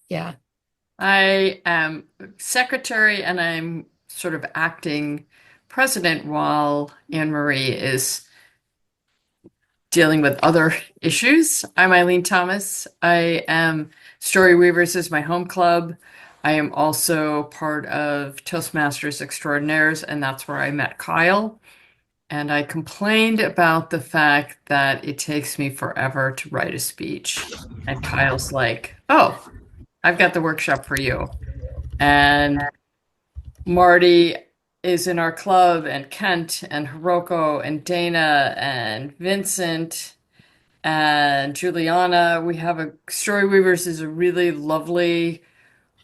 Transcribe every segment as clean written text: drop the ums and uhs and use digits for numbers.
Yeah. I am secretary and I'm sort of acting president while Anne Marie is dealing with other issues. I'm Eileen Thomas. I am Storyweavers is my home club. I am also part of Toastmasters Extraordinaires, and that's where I met Kyle. And I complained about the fact that it takes me forever to write a speech. And Kyle's like, "Oh, I've got the workshop for you." And Marty is in our club, and Kent, and Hiroko, and Dana, and Vincent, and Juliana. We have a Storyweavers is a really lovely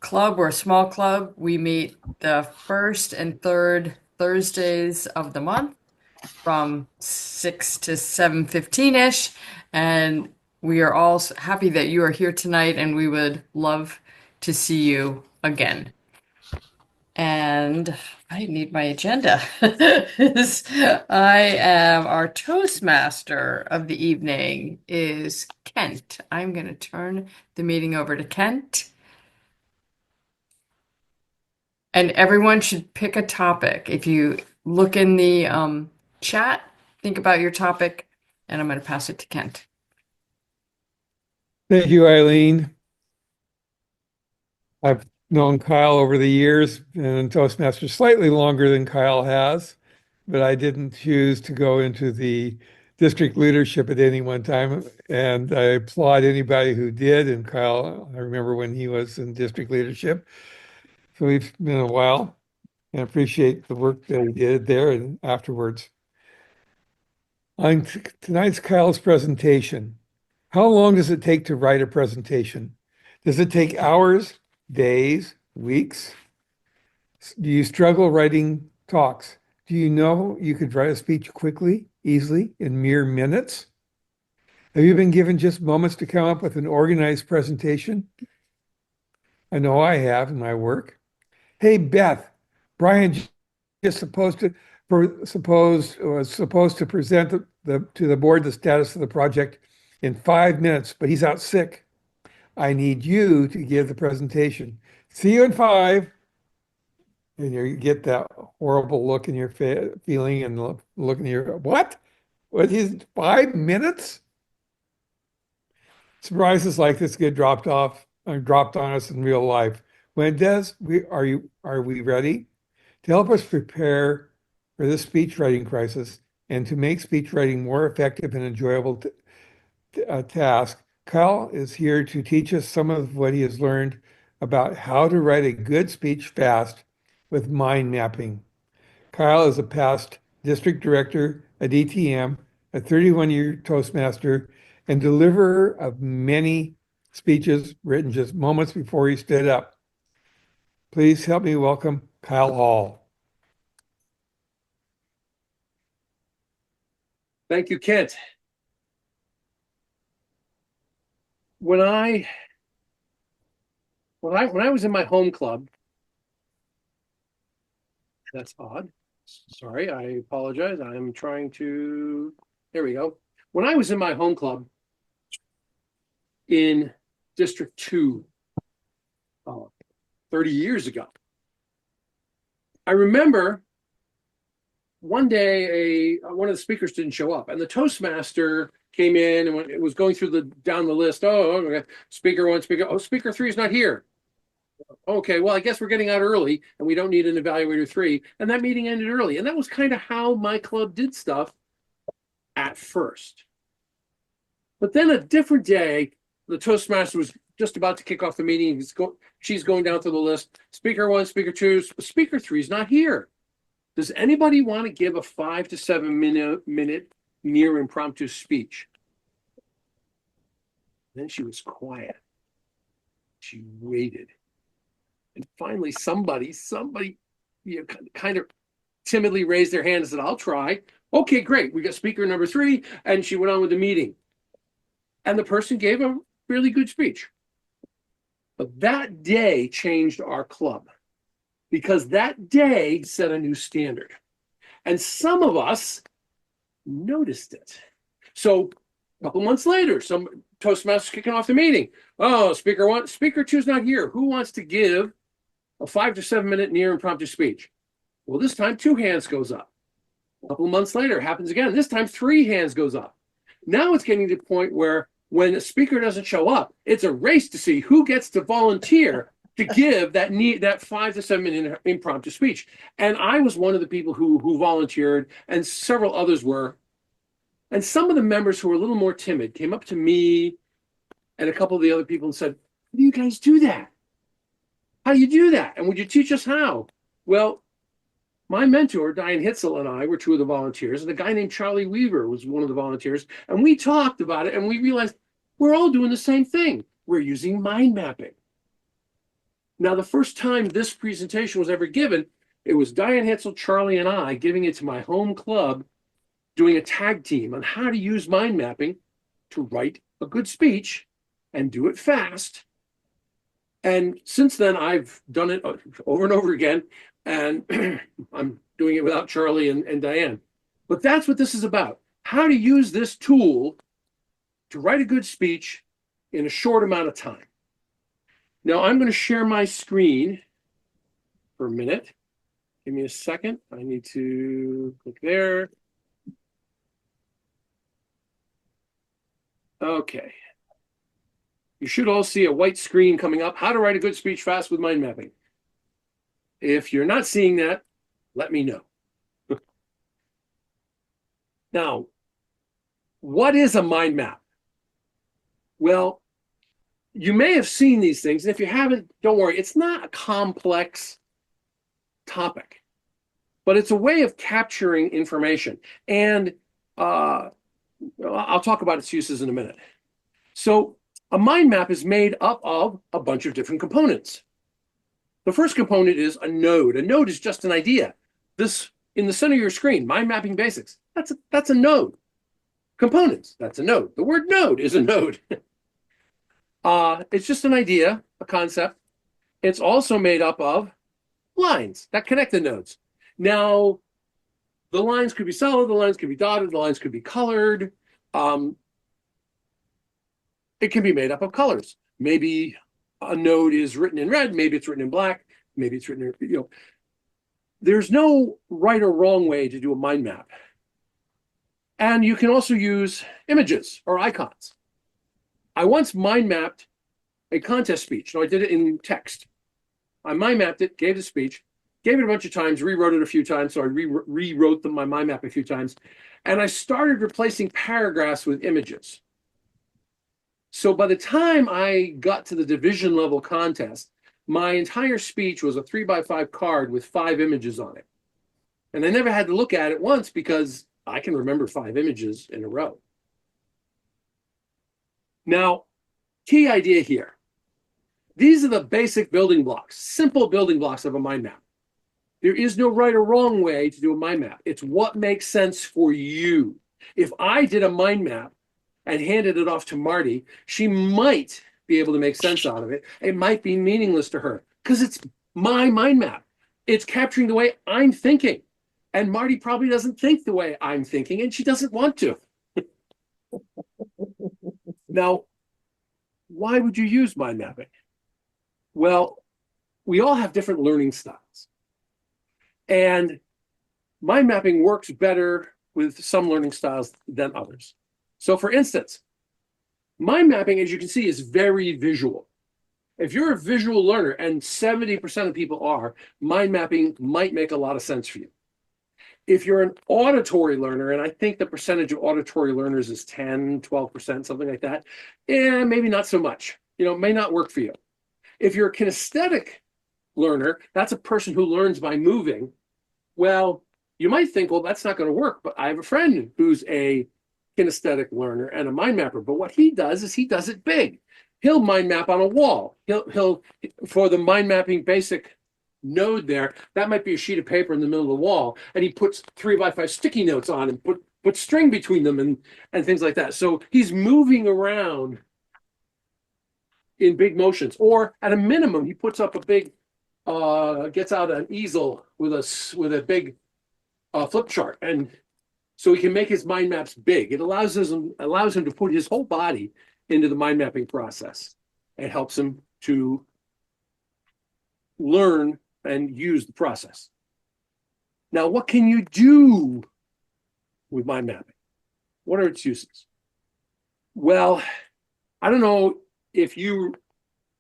club. We're a small club. We meet the first and third Thursdays of the month from 6 to 7:15-ish, and we are all happy that you are here tonight, and we would love to see you again. And I need my agenda. I am our Toastmaster of the evening is Kent. I'm going to turn the meeting over to Kent. And everyone should pick a topic. If you look in the chat, think about your topic, and I'm going to pass it to Kent. Thank you, Eileen. I've known Kyle over the years and Toastmasters slightly longer than Kyle has, but I didn't choose to go into the district leadership at any one time. And I applaud anybody who did. And Kyle, I remember when he was in district leadership. So we've been a while and appreciate the work that he did there and afterwards. On tonight's Kyle's presentation, how long does it take to write a presentation? Does it take hours, days, weeks? Do you struggle writing talks? Do you know you could write a speech quickly, easily, in mere minutes? Have you been given just moments to come up with an organized presentation? I know I have in my work. Hey, Beth, Brian just was supposed to present to the board the status of the project in 5 minutes, but he's out sick. I need you to give the presentation. See you in 5. And you get that horrible look in your feeling and look in your, what? What is 5 minutes? Surprises like this get dropped off or dropped on us in real life. When it does, are we ready? To help us prepare for this speech writing crisis and to make speech writing more effective and enjoyable task, Kyle is here to teach us some of what he has learned about how to write a good speech fast with mind mapping. Kyle is a past district director at ETM, a 31-year Toastmaster, and deliverer of many speeches written just moments before he stood up. Please help me welcome Kyle Hall. Thank you, Kent. When I was in my home club, that's odd. Sorry, I apologize. I'm trying to, there we go. When I was in my home club in District 2, 30 years ago, I remember one day one of the speakers didn't show up, and the Toastmaster came in and it was going through down the list. Oh, okay. Speaker 1, speaker. Oh, speaker 3 is not here. Okay, well, I guess we're getting out early and we don't need an evaluator 3. And that meeting ended early. And that was kind of how my club did stuff at first. But then a different day, the Toastmaster was just about to kick off the meeting. She's going down through the list. Speaker 1, speaker 2, speaker 3 is not here. Does anybody want to give a 5 to 7 minute near impromptu speech? Then she was quiet. She waited. And finally, somebody, kind of timidly raised their hand and said, I'll try. Okay, great. We got speaker number 3. And she went on with the meeting. And the person gave a really good speech. But that day changed our club because that day set a new standard. And some of us noticed it. So a couple months later, Toastmasters kicking off the meeting. Oh, speaker one, speaker two's not here. Who wants to give a 5 to 7 minute near impromptu speech? Well, this time 2 hands goes up. A couple of months later, it happens again. This time 3 hands goes up. Now it's getting to the point where when a speaker doesn't show up, it's a race to see who gets to volunteer to give that 5 to 7 minute impromptu speech. And I was one of the people who volunteered, and several others were. And some of the members who were a little more timid came up to me and a couple of the other people and said, "How do you guys do that? How do you do that? And would you teach us how?" Well, my mentor, Diane Hitzel, and I were 2 of the volunteers, and a guy named Charlie Weaver was one of the volunteers. And we talked about it, and we realized we're all doing the same thing. We're using mind mapping. Now, the first time this presentation was ever given, it was Diane Hitzel, Charlie, and I giving it to my home club, doing a tag team on how to use mind mapping to write a good speech and do it fast. And since then, I've done it over and over again, and I'm doing it without Charlie and Diane. But that's what this is about. How to use this tool to write a good speech in a short amount of time. Now, I'm going to share my screen for a minute. Give me a second. I need to click there. Okay. You should all see a white screen coming up. How to write a good speech fast with mind mapping. If you're not seeing that, let me know. Now, what is a mind map? Well, you may have seen these things, and if you haven't, don't worry. It's not a complex topic, but it's a way of capturing information. And I'll talk about its uses in a minute. So a mind map is made up of a bunch of different components. The first component is a node. A node is just an idea. This in the center of your screen, mind mapping basics. That's a node. Components, that's a node. The word node is a node. It's just an idea, a concept. It's also made up of lines that connect the nodes. Now, the lines could be solid, the lines could be dotted, the lines could be colored. It can be made up of colors. Maybe a node is written in red, maybe it's written in black, maybe it's written in, There's no right or wrong way to do a mind map. And you can also use images or icons. I once mind mapped a contest speech. Now, I did it in text. I mind mapped it, gave the speech, gave it a bunch of times, rewrote it a few times. So I rewrote my mind map a few times. And I started replacing paragraphs with images. So by the time I got to the division level contest, my entire speech was a 3x5 card with 5 images on it. And I never had to look at it once because I can remember 5 images in a row. Now, key idea here. These are the basic building blocks, simple building blocks of a mind map. There is no right or wrong way to do a mind map. It's what makes sense for you. If I did a mind map and handed it off to Marty, she might be able to make sense out of it. It might be meaningless to her because it's my mind map. It's capturing the way I'm thinking. And Marty probably doesn't think the way I'm thinking, and she doesn't want to. Now, why would you use mind mapping? Well, we all have different learning styles. And mind mapping works better with some learning styles than others. So for instance, mind mapping, as you can see, is very visual. If you're a visual learner, and 70% of people are, mind mapping might make a lot of sense for you. If you're an auditory learner, and I think the percentage of auditory learners is 10, 12%, something like that, maybe not so much. It may not work for you. If you're a kinesthetic learner, that's a person who learns by moving. Well, you might think, well, that's not going to work. But I have a friend who's a kinesthetic learner and a mind mapper. But what he does is he does it big. He'll mind map on a wall. He'll for the mind mapping basic node there, that might be a sheet of paper in the middle of the wall, and he puts 3x5 sticky notes on and put string between them and things like that. So he's moving around in big motions, or at a minimum, he puts up a big, gets out an easel with a big flip chart, and so he can make his mind maps big. It allows him to put his whole body into the mind mapping process. It helps them to learn and use the process. Now, what can you do with mind mapping? What are its uses? Well, I don't know if you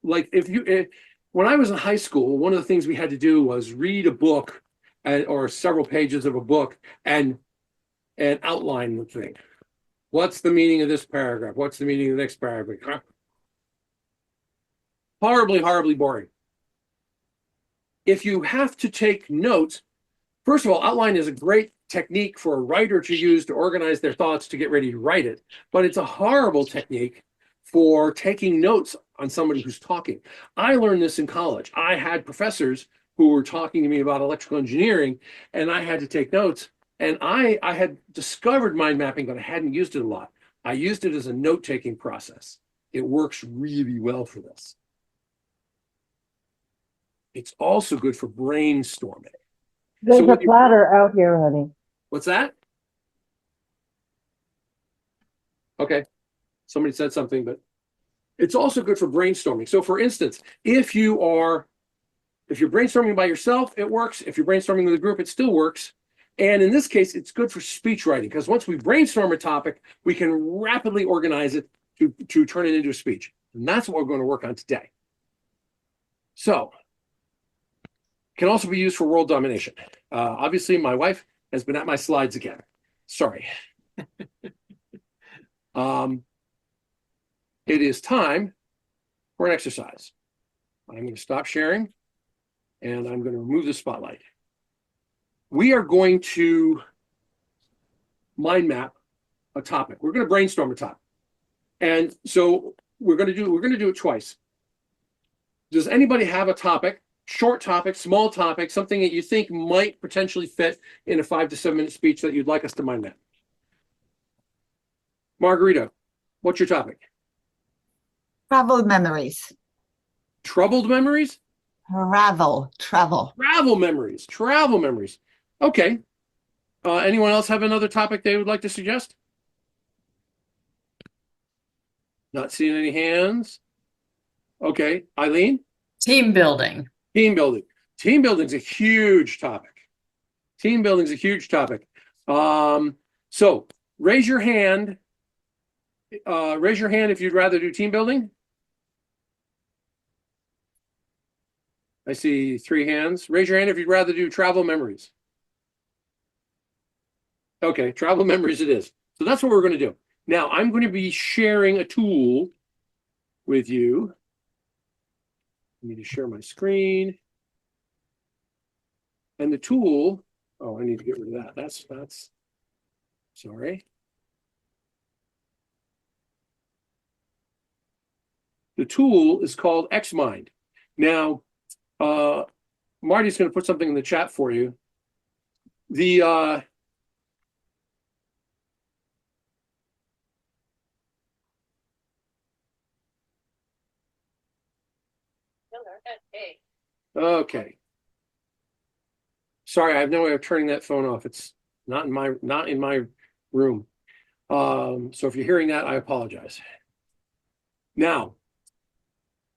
when I was in high school, one of the things we had to do was read a book or several pages of a book and outline the thing. What's the meaning of this paragraph? What's the meaning of the next paragraph? Horribly, horribly boring. If you have to take notes, first of all, outline is a great technique for a writer to use to organize their thoughts to get ready to write it, but it's a horrible technique for taking notes on somebody who's talking. I learned this in college. I had professors who were talking to me about electrical engineering, and I had to take notes. And I had discovered mind mapping, but I hadn't used it a lot. I used it as a note-taking process. It works really well for this. It's also good for brainstorming. There's So a platter out here, honey. What's that? Okay. Somebody said something, but it's also good for brainstorming. So for instance, if you're brainstorming by yourself, it works. If you're brainstorming with a group, it still works. And in this case, it's good for speech writing because once we brainstorm a topic, we can rapidly organize it to turn it into a speech. And that's what we're going to work on today. So, can also be used for world domination. Obviously, my wife has been at my slides again. Sorry. It is time for an exercise. I'm going to stop sharing and I'm going to remove the spotlight. We are going to mind map a topic. We're going to brainstorm a topic. And so we're going to do it twice. Does anybody have a topic, short topic, small topic, something that you think might potentially fit in a 5 to 7 minute speech that you'd like us to mind map? Margarita, what's your topic? Travel memories. Troubled memories? Travel. Travel memories. Okay. Anyone else have another topic they would like to suggest? Not seeing any hands. Okay. Eileen? Team building. Team building. Team building is a huge topic. So raise your hand. Raise your hand if you'd rather do team building. I see 3 hands. Raise your hand if you'd rather do travel memories. Okay, travel memories it is. So that's what we're going to do. Now, I'm going to be sharing a tool with you. I need to share my screen. And the tool, oh, I need to get rid of that. That's, sorry. The tool is called XMind. Now, Marty's going to put something in the chat for you. Okay. Sorry, I have no way of turning that phone off. It's not in my room. So if you're hearing that, I apologize. Now,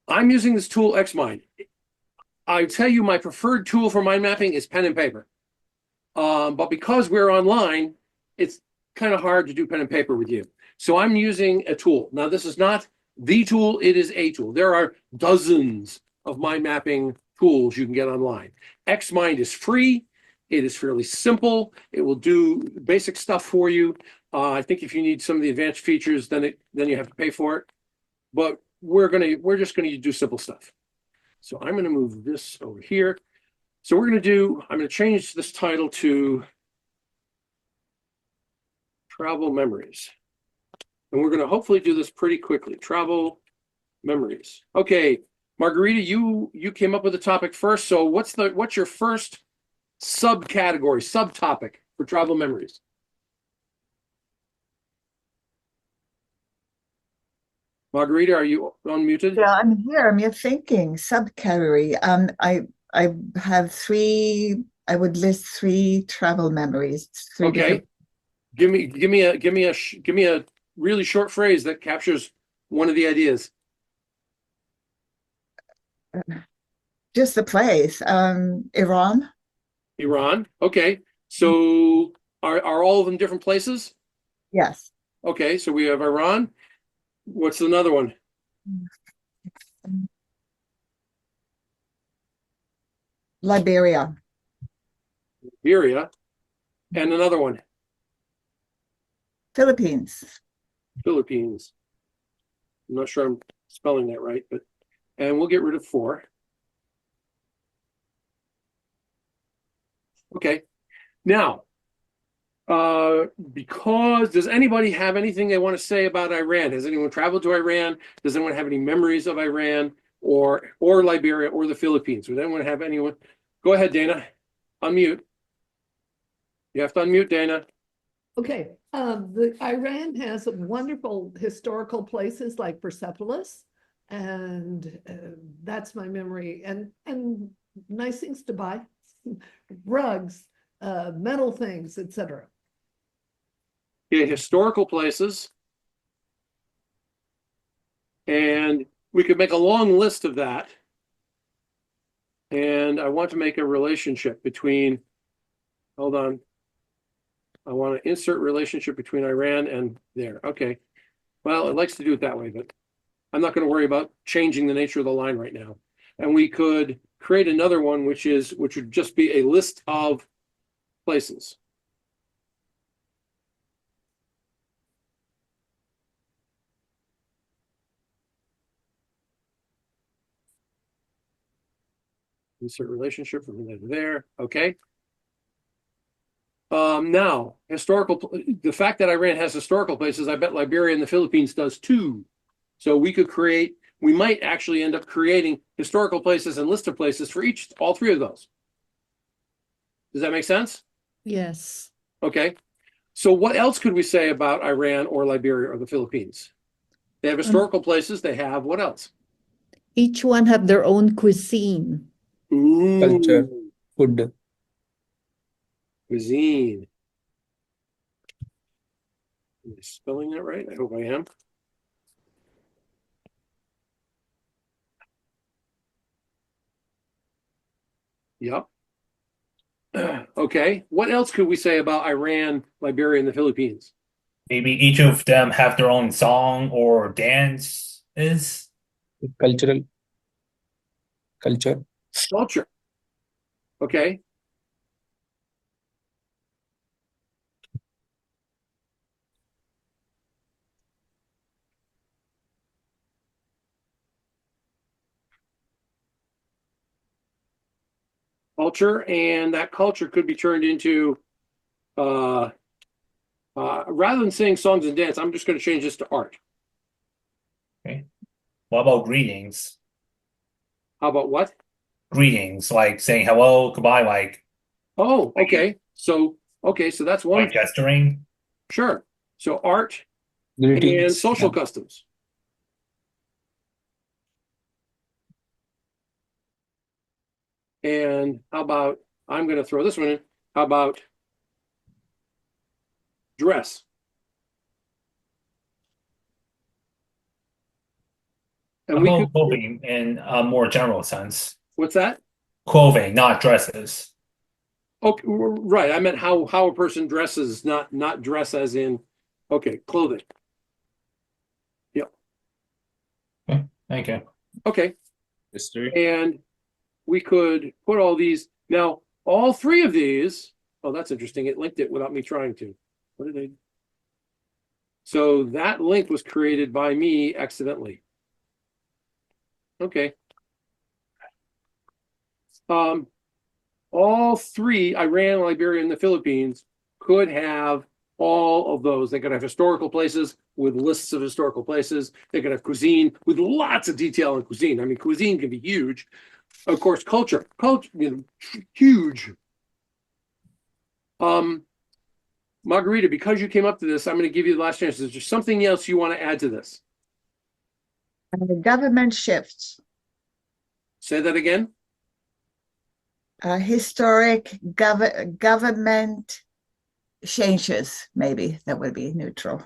I'm using this tool XMind. I tell you, my preferred tool for mind mapping is pen and paper. But because we're online, it's kind of hard to do pen and paper with you. So I'm using a tool. Now, this is not the tool, it is a tool. There are dozens of mind mapping tools you can get online. XMind is free. It is fairly simple. It will do basic stuff for you. I think if you need some of the advanced features, then you have to pay for it. But we're just gonna do simple stuff. So I'm gonna move this over here. So I'm gonna change this title to Travel Memories. And we're gonna hopefully do this pretty quickly. Travel Memories. Okay, Margarita, you came up with the topic first. So what's your first subcategory, subtopic for travel memories? Margarita, are you unmuted? Yeah, I'm here. I'm thinking subcategory. I have 3. I would list 3 travel memories. 3 Okay. different- Give me a really short phrase that captures One of the ideas. Just the place. Iran. Iran. Okay. So are all of them different places? Yes. Okay, so we have Iran. What's another one? Liberia. Liberia. And another one, Philippines. Philippines. I'm not sure I'm spelling that right, but and we'll get rid of 4. Okay. Now, because does anybody have anything they want to say about Iran? Has anyone traveled to Iran? Does anyone have any memories of Iran or Liberia or the Philippines? Would anyone have anyone? Go ahead, Dana. Unmute. You have to unmute, Dana. Okay, the Iran has wonderful historical places like Persepolis, and that's my memory. And nice things to buy, rugs, metal things, etc. Okay, historical places. And we could make a long list of that. And I want to make a relationship between, hold on. I want to insert relationship between Iran and there. Okay. Well, it likes to do it that way, but I'm not going to worry about changing the nature of the line right now. And we could create another one, which would just be a list of places. Insert relationship from there to there. Okay. Now, the fact that Iran has historical places, I bet Liberia and the Philippines does too. So we might actually end up creating historical places and list of places for all 3 of those. Does that make sense? Yes. Okay. So what else could we say about Iran or Liberia or the Philippines? They have historical places. They have what else? Each one have their own cuisine. Ooh, Culture. Food. cuisine. Am I spelling that right? I hope I am. Yep. Okay. What else could we say about Iran, Liberia, and the Philippines? Maybe each of them have their own song or dance is. Cultural. Culture. Culture. Okay. Culture, and that culture could be turned into rather than saying songs and dance, I'm just going to change this to art. Okay. What about greetings? How about what? Greetings, like saying hello, goodbye, like Oh, okay. So that's one. like gesturing. Sure. So art and Greetings. social customs. And how about, I'm going to throw this one in. How about dress? And How we about could, clothing in a more general sense? what's that? Clothing, not dresses. Okay, right. I meant how a person dresses, not dress as in, okay, clothing. Thank you. Okay. History. And we could put all these. Now, all 3 of these, oh, that's interesting. It linked it without me trying to. What did I? So that link was created by me accidentally. Okay. All 3, Iran, Liberia, and the Philippines, could have all of those. They could have historical places with lists of historical places. They could have cuisine with lots of detail on cuisine. I mean, cuisine can be huge. Of course, culture, huge. Margarita, because you came up to this, I'm going to give you the last chance. Is there something else you want to add to this? Government shifts. Say that again. Historic government changes. Maybe that would be neutral.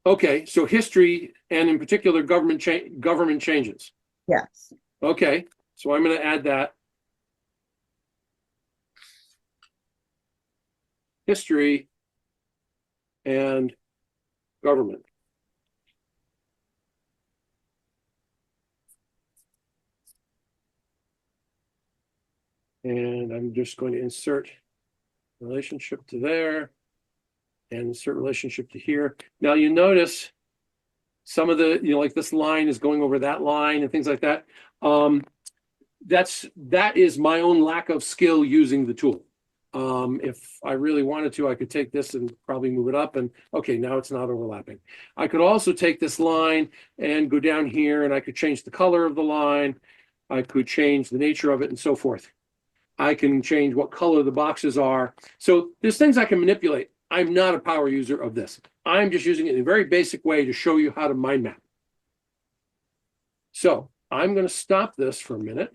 Okay, so history and in particular government changes. Yes. Okay, so I'm going to add that. History and government. And I'm just going to insert relationship to there and insert relationship to here. Now you notice some of the, like this line is going over that line and things like that. That is my own lack of skill using the tool. If I really wanted to, I could take this and probably move it up and okay, now it's not overlapping. I could also take this line and go down here and I could change the color of the line. I could change the nature of it and so forth. I can change what color the boxes are. So there's things I can manipulate. I'm not a power user of this. I'm just using it in a very basic way to show you how to mind map. So I'm going to stop this for a minute.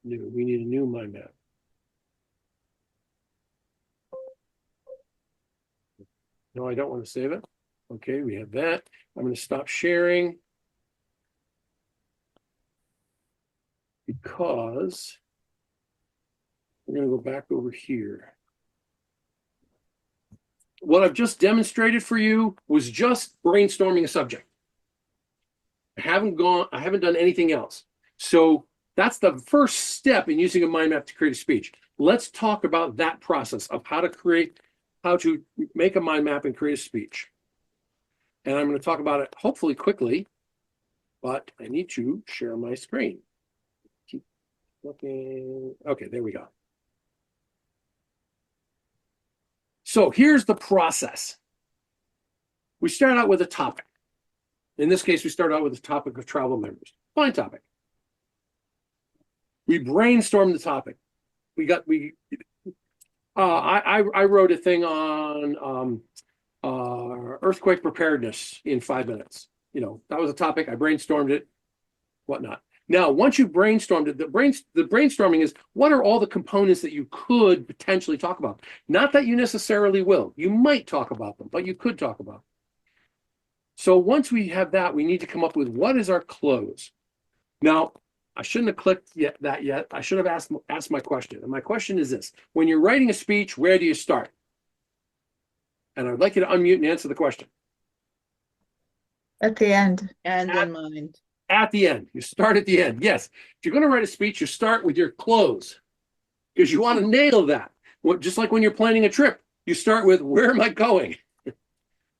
We need a new mind map. No, I don't want to save it. Okay, we have that. I'm going to stop sharing because we're going to go back over here. What I've just demonstrated for you was just brainstorming a subject. I haven't done anything else. So that's the first step in using a mind map to create a speech. Let's talk about that process of how to make a mind map and create a speech. And I'm going to talk about it hopefully quickly, but I need to share my screen. Keep looking. Okay, there we go. So here's the process. We start out with a topic. In this case, we start out with the topic of travel memories. Fine topic. We brainstorm the topic. I wrote a thing on earthquake preparedness in 5 minutes. That was a topic. I brainstormed it, whatnot. Now, once you've brainstormed it, the brainstorming is what are all the components that you could potentially talk about? Not that you necessarily will. You might talk about them, but you could talk about them. So once we have that, we need to come up with what is our close. Now, I shouldn't have clicked that yet. I should have asked my question. And my question is this. When you're writing a speech, where do you start? And I'd like you to unmute and answer the question. At the end. And in mind. At the end. You start at the end. Yes. If you're going to write a speech, you start with your close because you want to nail that. Just like when you're planning a trip, you start with, where am I going?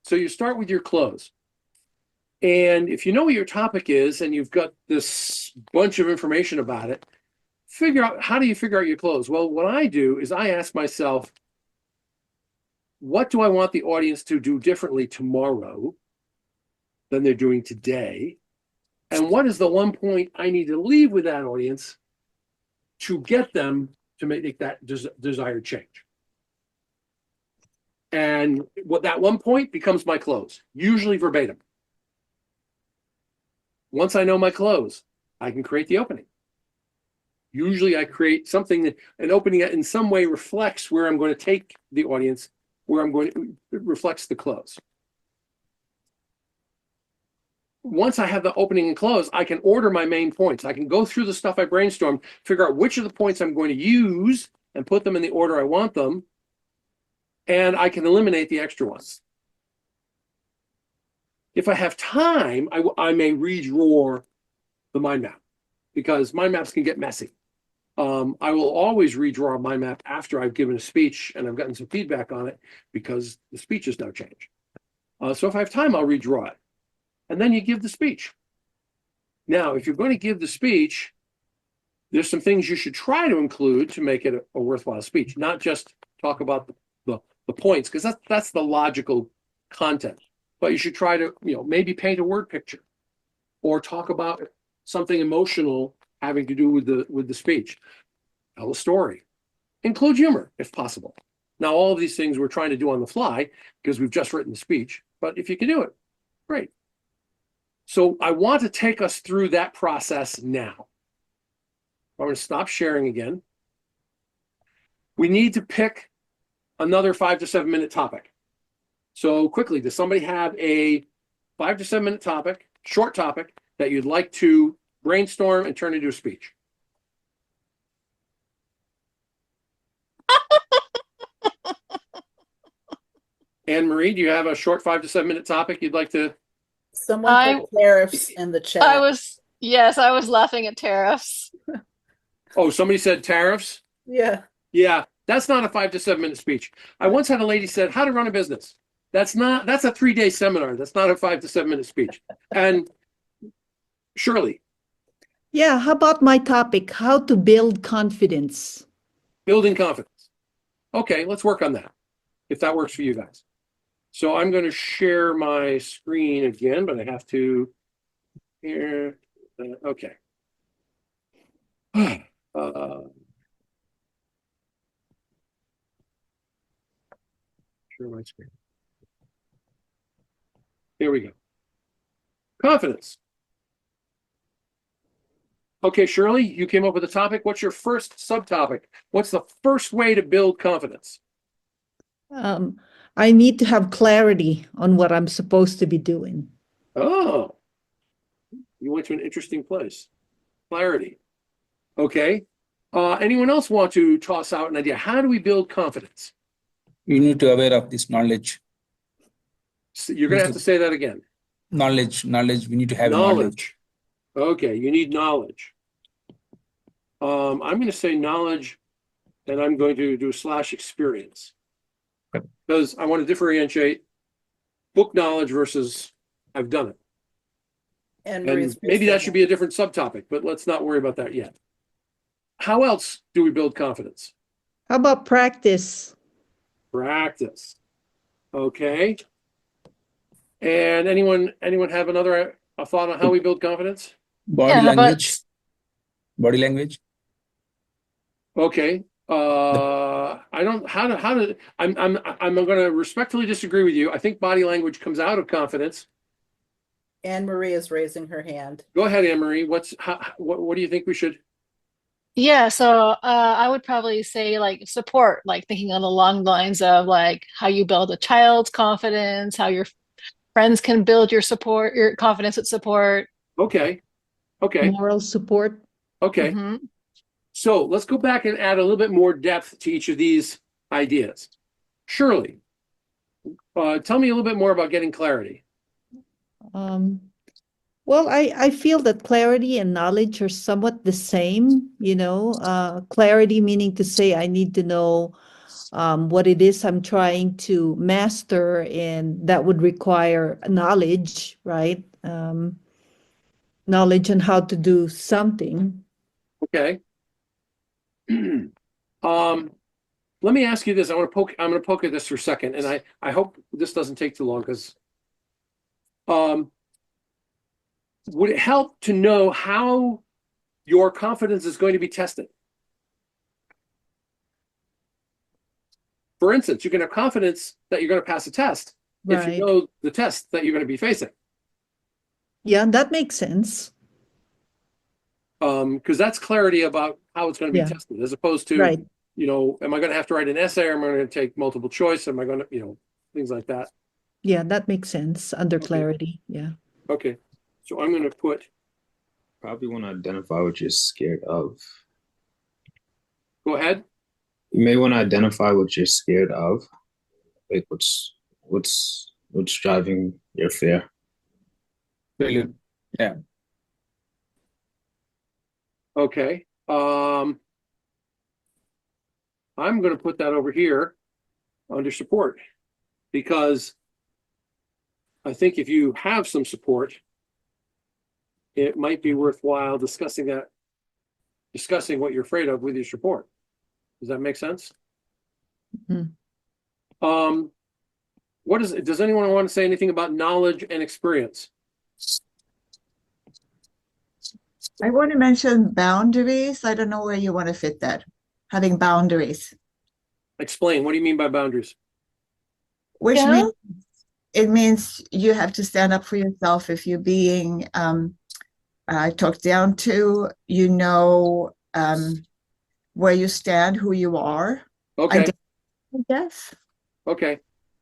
So you start with your close. And if you know what your topic is and you've got this bunch of information about it, figure out, how do you figure out your close? Well, what I do is I ask myself, what do I want the audience to do differently tomorrow than they're doing today? And what is the one point I need to leave with that audience to get them to make that desired change? And what that one point becomes my close, usually verbatim. Once I know my close, I can create the opening. Usually I create something, an opening that in some way reflects where I'm going to take the audience, where I'm going to, it reflects the close. Once I have the opening and close, I can order my main points. I can go through the stuff I brainstormed, figure out which of the points I'm going to use and put them in the order I want them. And I can eliminate the extra ones. If I have time, I may redraw the mind map because mind maps can get messy. I will always redraw a mind map after I've given a speech and I've gotten some feedback on it because the speech has now changed. So if I have time, I'll redraw it. And then you give the speech. Now, if you're going to give the speech, there's some things you should try to include to make it a worthwhile speech, not just talk about the points, because that's the logical content. But you should try to, maybe paint a word picture or talk about something emotional having to do with the speech. Tell a story. Include humor, if possible. Now, all of these things we're trying to do on the fly because we've just written the speech, but if you can do it, great. So I want to take us through that process now. I'm going to stop sharing again. we need to pick another 5 to 7 minute topic. So quickly, does somebody have a 5 to 7 minute topic, short topic, that you'd like to brainstorm and turn into a speech? Anne Marie, do you have a short 5 to 7 minute topic you'd like to? Someone I put tariffs in the chat. I was laughing at tariffs. Oh, somebody said tariffs. Yeah. Yeah, that's not a 5 to 7 minute speech. I once had a lady said how to run a business. That's a 3-day seminar. That's not a 5 to 7 minute speech. And Shirley, Yeah, how about my topic, how to build confidence? building confidence. Okay, let's work on that, if that works for you guys. So I'm going to share my screen again, but I have to here. Okay. Share my screen. Here we go. Confidence. Okay, Shirley, you came up with a topic. What's your first subtopic? What's the first way to build confidence? I need to have clarity on what I'm supposed to be doing. Oh, you went to an interesting place. Clarity. Okay. Anyone else want to toss out an idea? How do we build confidence? You need to aware of this knowledge. So you're going to have to say that again. Knowledge. We need to have Knowledge. Okay, you need knowledge. I'm going to say knowledge, and I'm going to do / experience. Okay. Because I want to differentiate book knowledge versus I've done it. And And maybe that should be a different subtopic, but let's not worry about that yet. How else do we build confidence? How about practice? Practice. Okay. And anyone have another thought on how we build confidence? Body Yeah, how about- language. Body language. Okay. I don't how to I'm going to respectfully disagree with you. I think body language comes out of confidence. Anne Marie is raising her hand. Go ahead, Anne Marie. What do you think we should? Yeah, so I would probably say like support, like thinking along the lines of like how you build a child's confidence, how your friends can build your confidence with support. Okay. Moral support. Okay. Mhm. So let's go back and add a little bit more depth to each of these ideas. Shirley, tell me a little bit more about getting clarity. Well, I feel that clarity and knowledge are somewhat the same, clarity meaning to say I need to know what it is I'm trying to master, and that would require knowledge, right? Knowledge on how to do something. Okay. Let me ask you this. I'm going to poke at this for a second, and I hope this doesn't take too long, because would it help to know how your confidence is going to be tested? For instance, you can have confidence that you're going to pass a test if Right. you know the test that you're going to be facing. Yeah, that makes sense. Because that's clarity about how it's going to be Yeah. tested, as opposed to, Right. am I going to have to write an essay, or am I going to take multiple choice? Am I going to, things like that. Yeah, that makes sense under Okay. clarity. Yeah. Okay. So I'm going to put, Probably want to identify what you're scared of. go ahead. You may want to identify what you're scared of. Like what's driving your fear. Brilliant. Yeah. Okay. I'm going to put that over here under support, because I think if you have some support, it might be worthwhile discussing what you're afraid of with your support. Does that make sense? Mhm. Does anyone want to say anything about knowledge and experience? I want to mention boundaries. I don't know where you want to fit that. Having boundaries, Explain. What do you mean by boundaries? which Yeah. means it means you have to stand up for yourself if you're being talked down to. Where you stand, who you are. Okay, I guess. okay.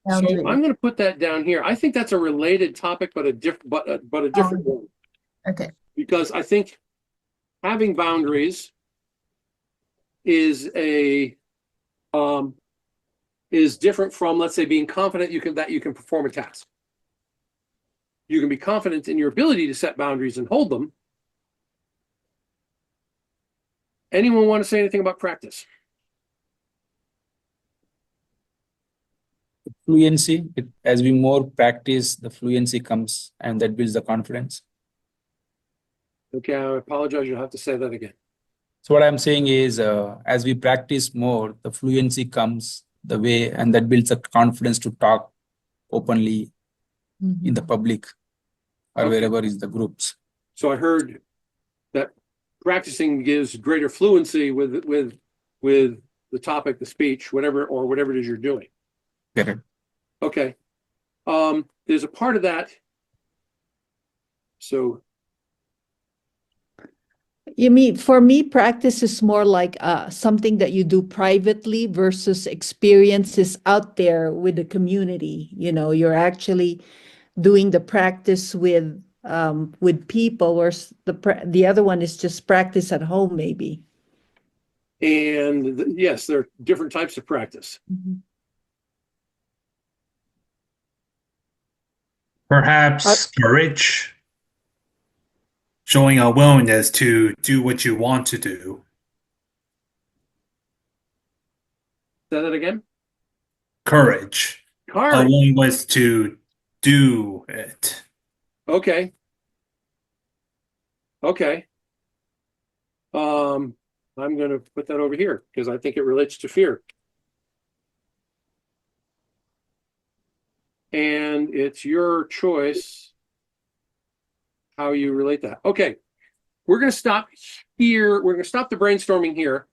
So Boundary. I'm going to put that down here. I think that's a related topic, but a different one, Okay. because I think having boundaries is different from, let's say, being confident that you can perform a task. You can be confident in your ability to set boundaries and hold them. Anyone want to say anything about practice? Fluency, as we more practice, the fluency comes and that builds the confidence. Okay, I apologize. You'll have to say that again. So what I'm saying is, as we practice more, the fluency comes the way, and that builds a confidence to talk openly in the public or Okay. wherever is the groups. So I heard that practicing gives greater fluency with the topic, the speech, whatever it is you're doing. Get it? Okay. There's a part of that. So You mean, for me, practice is more like something that you do privately versus experiences out there with the community. You know, you're actually doing the practice with people, whereas the other one is just practice at home, maybe. and yes, there are different types of practice. Perhaps courage, showing a willingness to do what you want to do. Say that again. Courage, a Courage. willingness to do it. Okay. Okay. I'm going to put that over here because I think it relates to fear. And it's your choice how you relate that. Okay. We're going to stop here. We're going to stop the brainstorming here.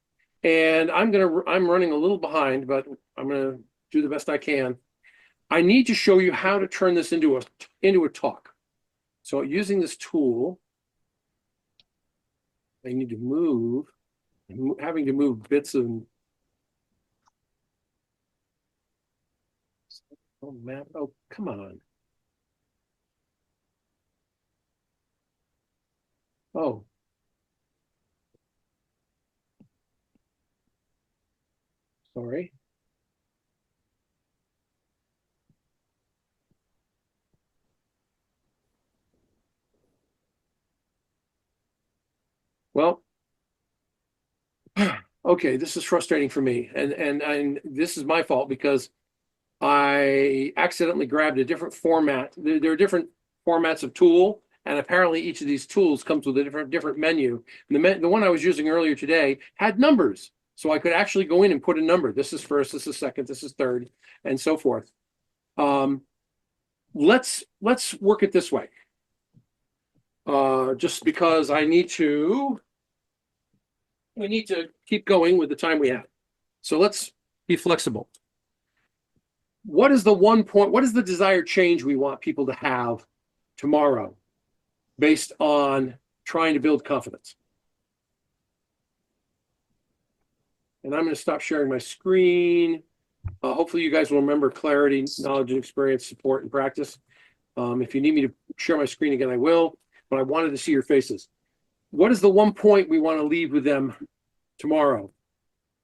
And I'm running a little behind, but I'm going to do the best I can. I need to show you how to turn this into a talk. So using this tool, I need to move, having to move bits of, oh man, oh, come on. Oh. Sorry. Well, okay, this is frustrating for me, and this is my fault because I accidentally grabbed a different format. There are different formats of tool, and apparently each of these tools comes with a different menu. And the one I was using earlier today had numbers, so I could actually go in and put a number. This is first, this is second, this is third, and so forth. Let's work it this way. Just because we need to keep going with the time we have. So let's be flexible. What is the desired change we want people to have tomorrow based on trying to build confidence? And I'm going to stop sharing my screen. Hopefully you guys will remember clarity, knowledge, and experience, support, and practice. If you need me to share my screen again, I will, but I wanted to see your faces. What is the one point we want to leave with them tomorrow?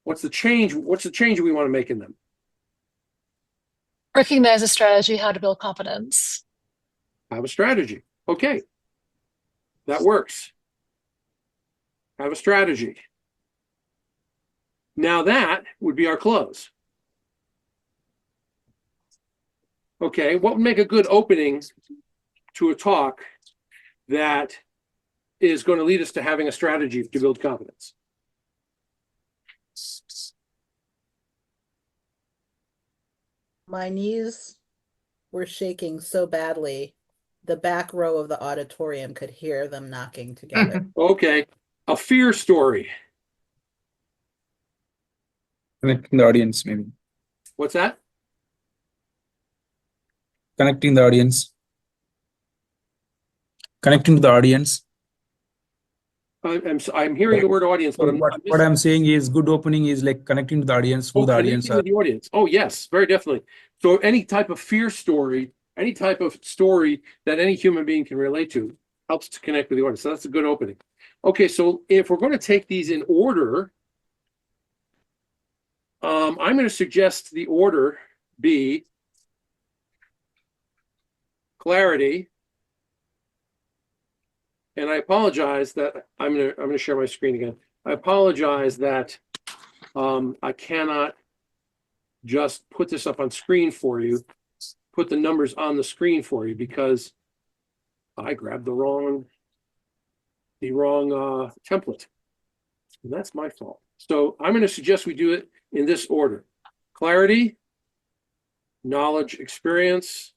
What's the change we want to make in them? Recognize a strategy, how to build confidence. Have a strategy. Okay. That works. Have a strategy. Now that would be our close. Okay, what would make a good opening to a talk that is going to lead us to having a strategy to build confidence? My knees were shaking so badly, the back row of the auditorium could hear them knocking together. Okay, a fear story. Connecting the audience, maybe. What's that? Connecting the audience. Connecting to the audience. I'm hearing the word audience, but So I'm what I'm saying is good opening is like connecting to the audience, who the audience connecting are. with the audience. Oh, yes, very definitely. So any type of fear story, any type of story that any human being can relate to helps to connect with the audience. So that's a good opening. Okay, so if we're going to take these in order, I'm going to suggest the order be clarity. And I apologize that I'm going to share my screen again. I apologize that I cannot just put this up on screen for you, put the numbers on the screen for you, because I grabbed the wrong template. And that's my fault. So I'm going to suggest we do it in this order: clarity, knowledge, experience.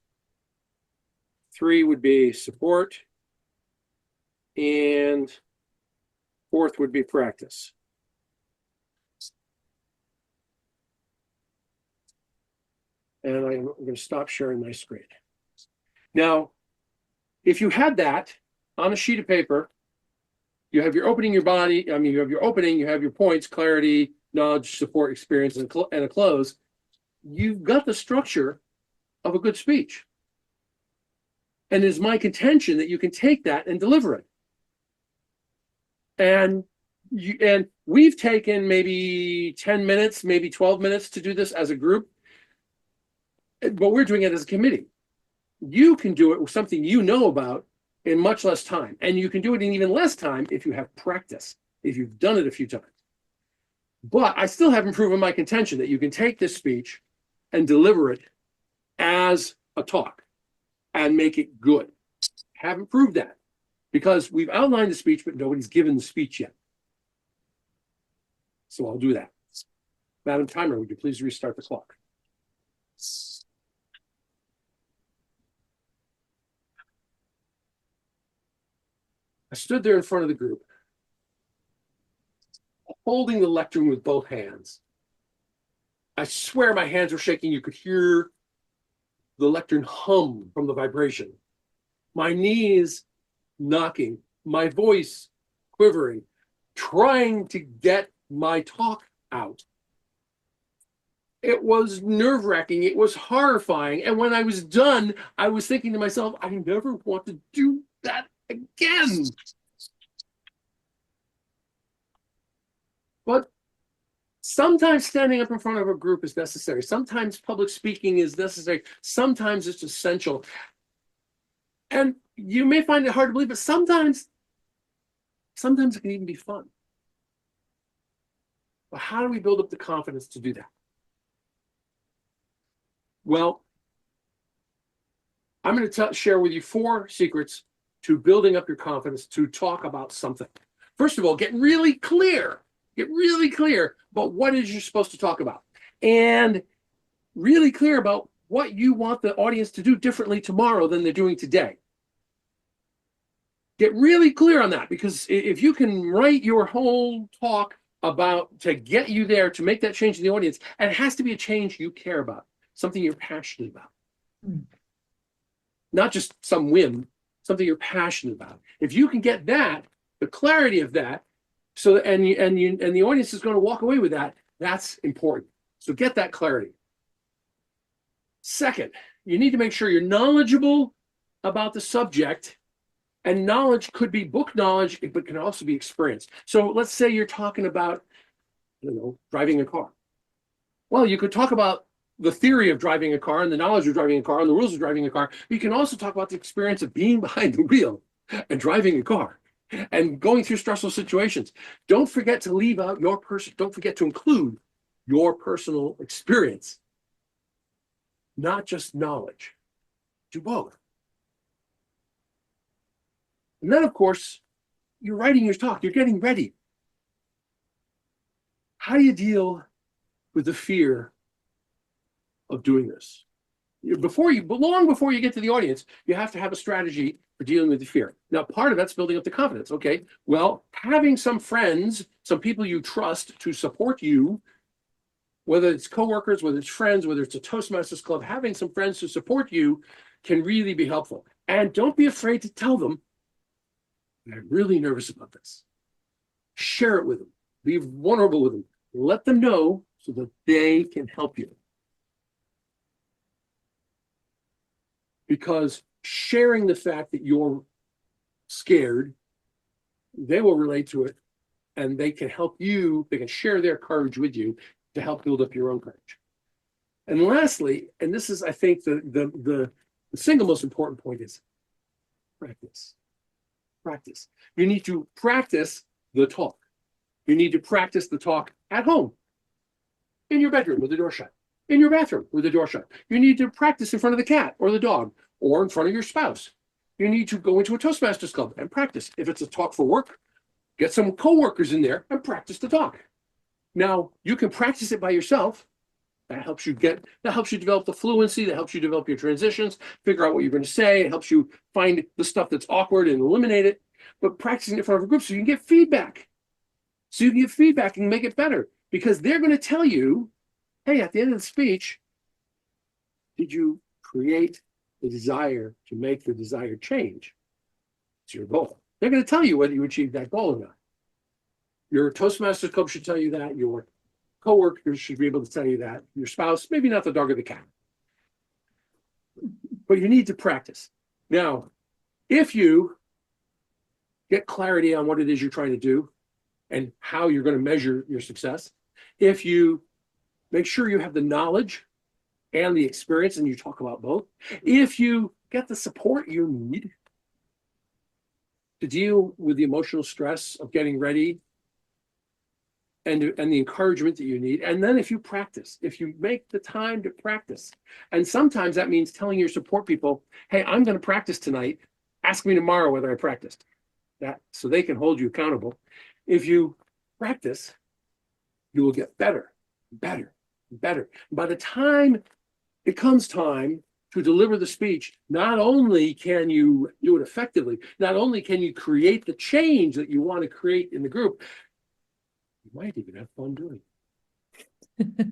3 would be support. And 4th would be practice. And I'm going to stop sharing my screen. Now, if you had that on a sheet of paper, you have your opening, your body. I mean, you have your opening, you have your points: clarity, knowledge, support, experience, and a close. You've got the structure of a good speech. And it's my contention that you can take that and deliver it. And we've taken maybe 10 minutes, maybe 12 minutes to do this as a group, but we're doing it as a committee. You can do it with something you know about in much less time. And you can do it in even less time if you have practice, if you've done it a few times. But I still haven't proven my contention that you can take this speech and deliver it as a talk and make it good. Haven't proved that, because we've outlined the speech, but nobody's given the speech yet. So I'll do that. Madam Timer, would you please restart the clock? I stood there in front of the group, holding the lectern with both hands. I swear my hands were shaking. You could hear the lectern hum from the vibration. My knees knocking, my voice quivering, trying to get my talk out. It was nerve-wracking. It was horrifying. And when I was done, I was thinking to myself, I never want to do that again. But sometimes standing up in front of a group is necessary. Sometimes public speaking is necessary. Sometimes it's essential. And you may find it hard to believe, but sometimes it can even be fun. But how do we build up the confidence to do that? Well, I'm going to share with you 4 secrets to building up your confidence to talk about something. First of all, get really clear. Get really clear about what it is you're supposed to talk about. And really clear about what you want the audience to do differently tomorrow than they're doing today. Get really clear on that, because if you can write your whole talk about to get you there, to make that change in the audience, and it has to be a change you care about, something you're passionate about. Not just some whim, something you're passionate about. If you can get that, the clarity of that, so and the audience is going to walk away with that, that's important. So get that clarity. Second, you need to make sure you're knowledgeable about the subject. And knowledge could be book knowledge, but can also be experience. So let's say you're talking about, driving a car. Well, you could talk about the theory of driving a car and the knowledge of driving a car and the rules of driving a car. But you can also talk about the experience of being behind the wheel and driving a car and going through stressful situations. Don't forget to leave out don't forget to include your personal experience, not just knowledge. Do both. And then, of course, you're writing your talk, you're getting ready. How do you deal with the fear of doing this? Long before you get to the audience, you have to have a strategy for dealing with the fear. Now, part of that's building up the confidence. Okay, well, having some friends, some people you trust to support you, whether it's coworkers, whether it's friends, whether it's a Toastmasters Club, having some friends to support you can really be helpful. And don't be afraid to tell them, I'm really nervous about this. Share it with them. Be vulnerable with them. Let them know so that they can help you. Because sharing the fact that you're scared, they will relate to it and they can help you, they can share their courage with you to help build up your own courage. And lastly, and this is, I think, the single most important point is practice. Practice. You need to practice the talk. You need to practice the talk at home, in your bedroom with the door shut, in your bathroom with the door shut. You need to practice in front of the cat or the dog or in front of your spouse. You need to go into a Toastmasters Club and practice. If it's a talk for work, get some coworkers in there and practice the talk. Now, you can practice it by yourself. That helps you develop the fluency, that helps you develop your transitions, figure out what you're going to say. It helps you find the stuff that's awkward and eliminate it. But practicing it in front of a group so you can get feedback. So you can get feedback and make it better, because they're going to tell you, hey, at the end of the speech, did you create the desire to make the desired change? It's your goal. They're going to tell you whether you achieved that goal or not. Your Toastmasters Club should tell you that. Your coworkers should be able to tell you that. Your spouse, maybe not the dog or the cat. But you need to practice. Now, if you get clarity on what it is you're trying to do and how you're going to measure your success, if you make sure you have the knowledge and the experience, and you talk about both, if you get the support you need to deal with the emotional stress of getting ready and the encouragement that you need, and then if you practice, if you make the time to practice, and sometimes that means telling your support people, hey, I'm going to practice tonight, ask me tomorrow whether I practiced, that so they can hold you accountable. If you practice, you will get better, better, better. By the time it comes time to deliver the speech, not only can you do it effectively, not only can you create the change that you want to create in the group, you might even have fun doing it.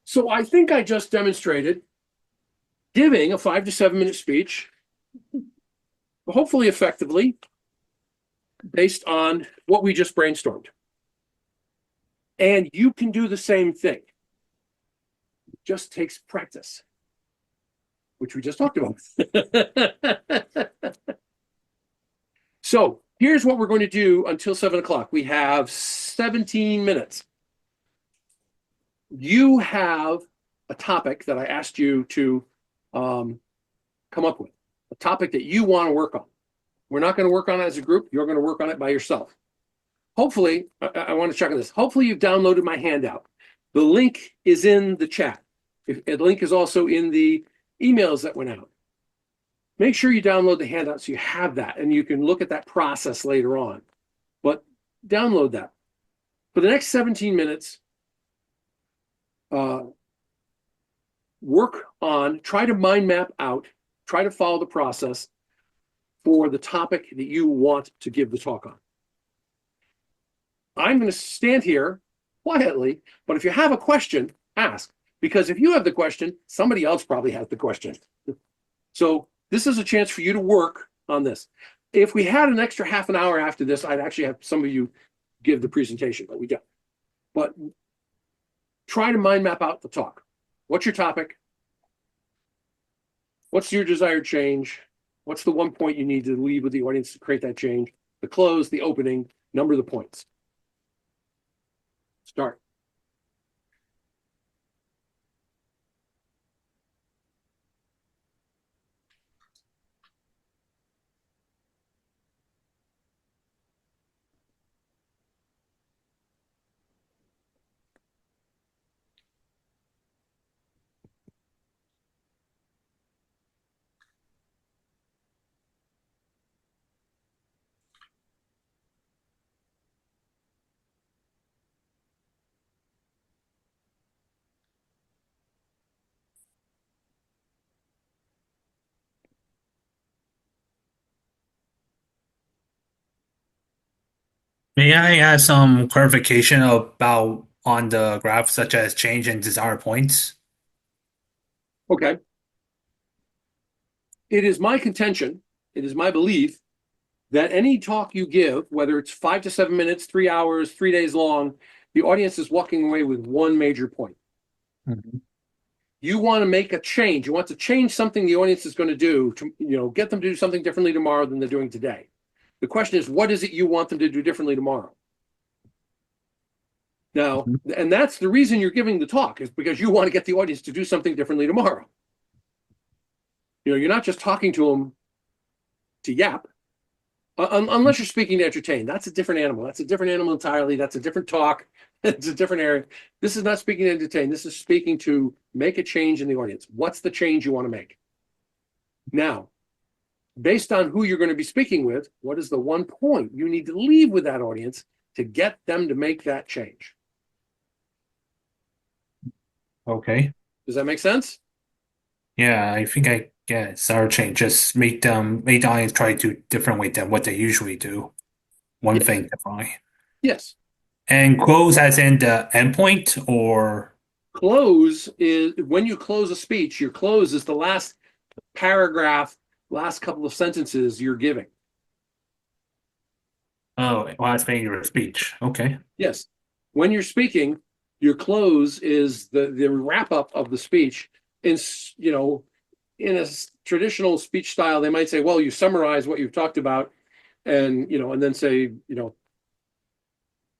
So I think I just demonstrated giving a 5 to 7 minute speech, hopefully effectively, based on what we just brainstormed. And you can do the same thing. It just takes practice, which we just talked about. So here's what we're going to do until 7 o'clock. We have 17 minutes. You have a topic that I asked you to come up with, a topic that you want to work on. We're not going to work on it as a group. You're going to work on it by yourself. Hopefully, I want to check on this. Hopefully you've downloaded my handout. The link is in the chat. The link is also in the emails that went out. Make sure you download the handout so you have that and you can look at that process later on. But download that. For the next 17 minutes, work on, try to mind map out, try to follow the process for the topic that you want to give the talk on. I'm going to stand here quietly, but if you have a question, ask. Because if you have the question, somebody else probably has the question. So this is a chance for you to work on this. If we had an extra half an hour after this, I'd actually have some of you give the presentation, but we don't. But try to mind map out the talk. What's your topic? What's your desired change? What's the one point you need to leave with the audience to create that change? The close, the opening, number the points. Start. May I add some clarification about on the graph, such as change and desire points? Okay. It is my contention, it is my belief that any talk you give, whether it's 5 to 7 minutes, 3 hours, 3 days long, the audience is walking away with one major point. Mhm. You want to make a change. You want to change something the audience is going to do to, get them to do something differently tomorrow than they're doing today. The question is, what is it you want them to do differently tomorrow? Now, and that's the reason you're giving the talk, is because you want to get the audience to do something differently tomorrow. You're not just talking to them to yap, unless you're speaking to entertain. That's a different animal. That's a different animal entirely. That's a different talk. It's a different area. This is not speaking to entertain. This is speaking to make a change in the audience. What's the change you want to make? Now, based on who you're going to be speaking with, what is the one point you need to leave with that audience to get them to make that change? Okay. Does that make sense? Yeah, I think I get our change. Just make the audience try to do differently than what they usually do. One Yes. thing differently. Yes. And close as in the endpoint, or Close is when you close a speech, your close is the last paragraph, last couple of sentences you're giving. last page of your speech. Okay. Yes. When you're speaking, your close is the wrap up of the speech. In a traditional speech style, they might say, well, you summarize what you've talked about, and then say,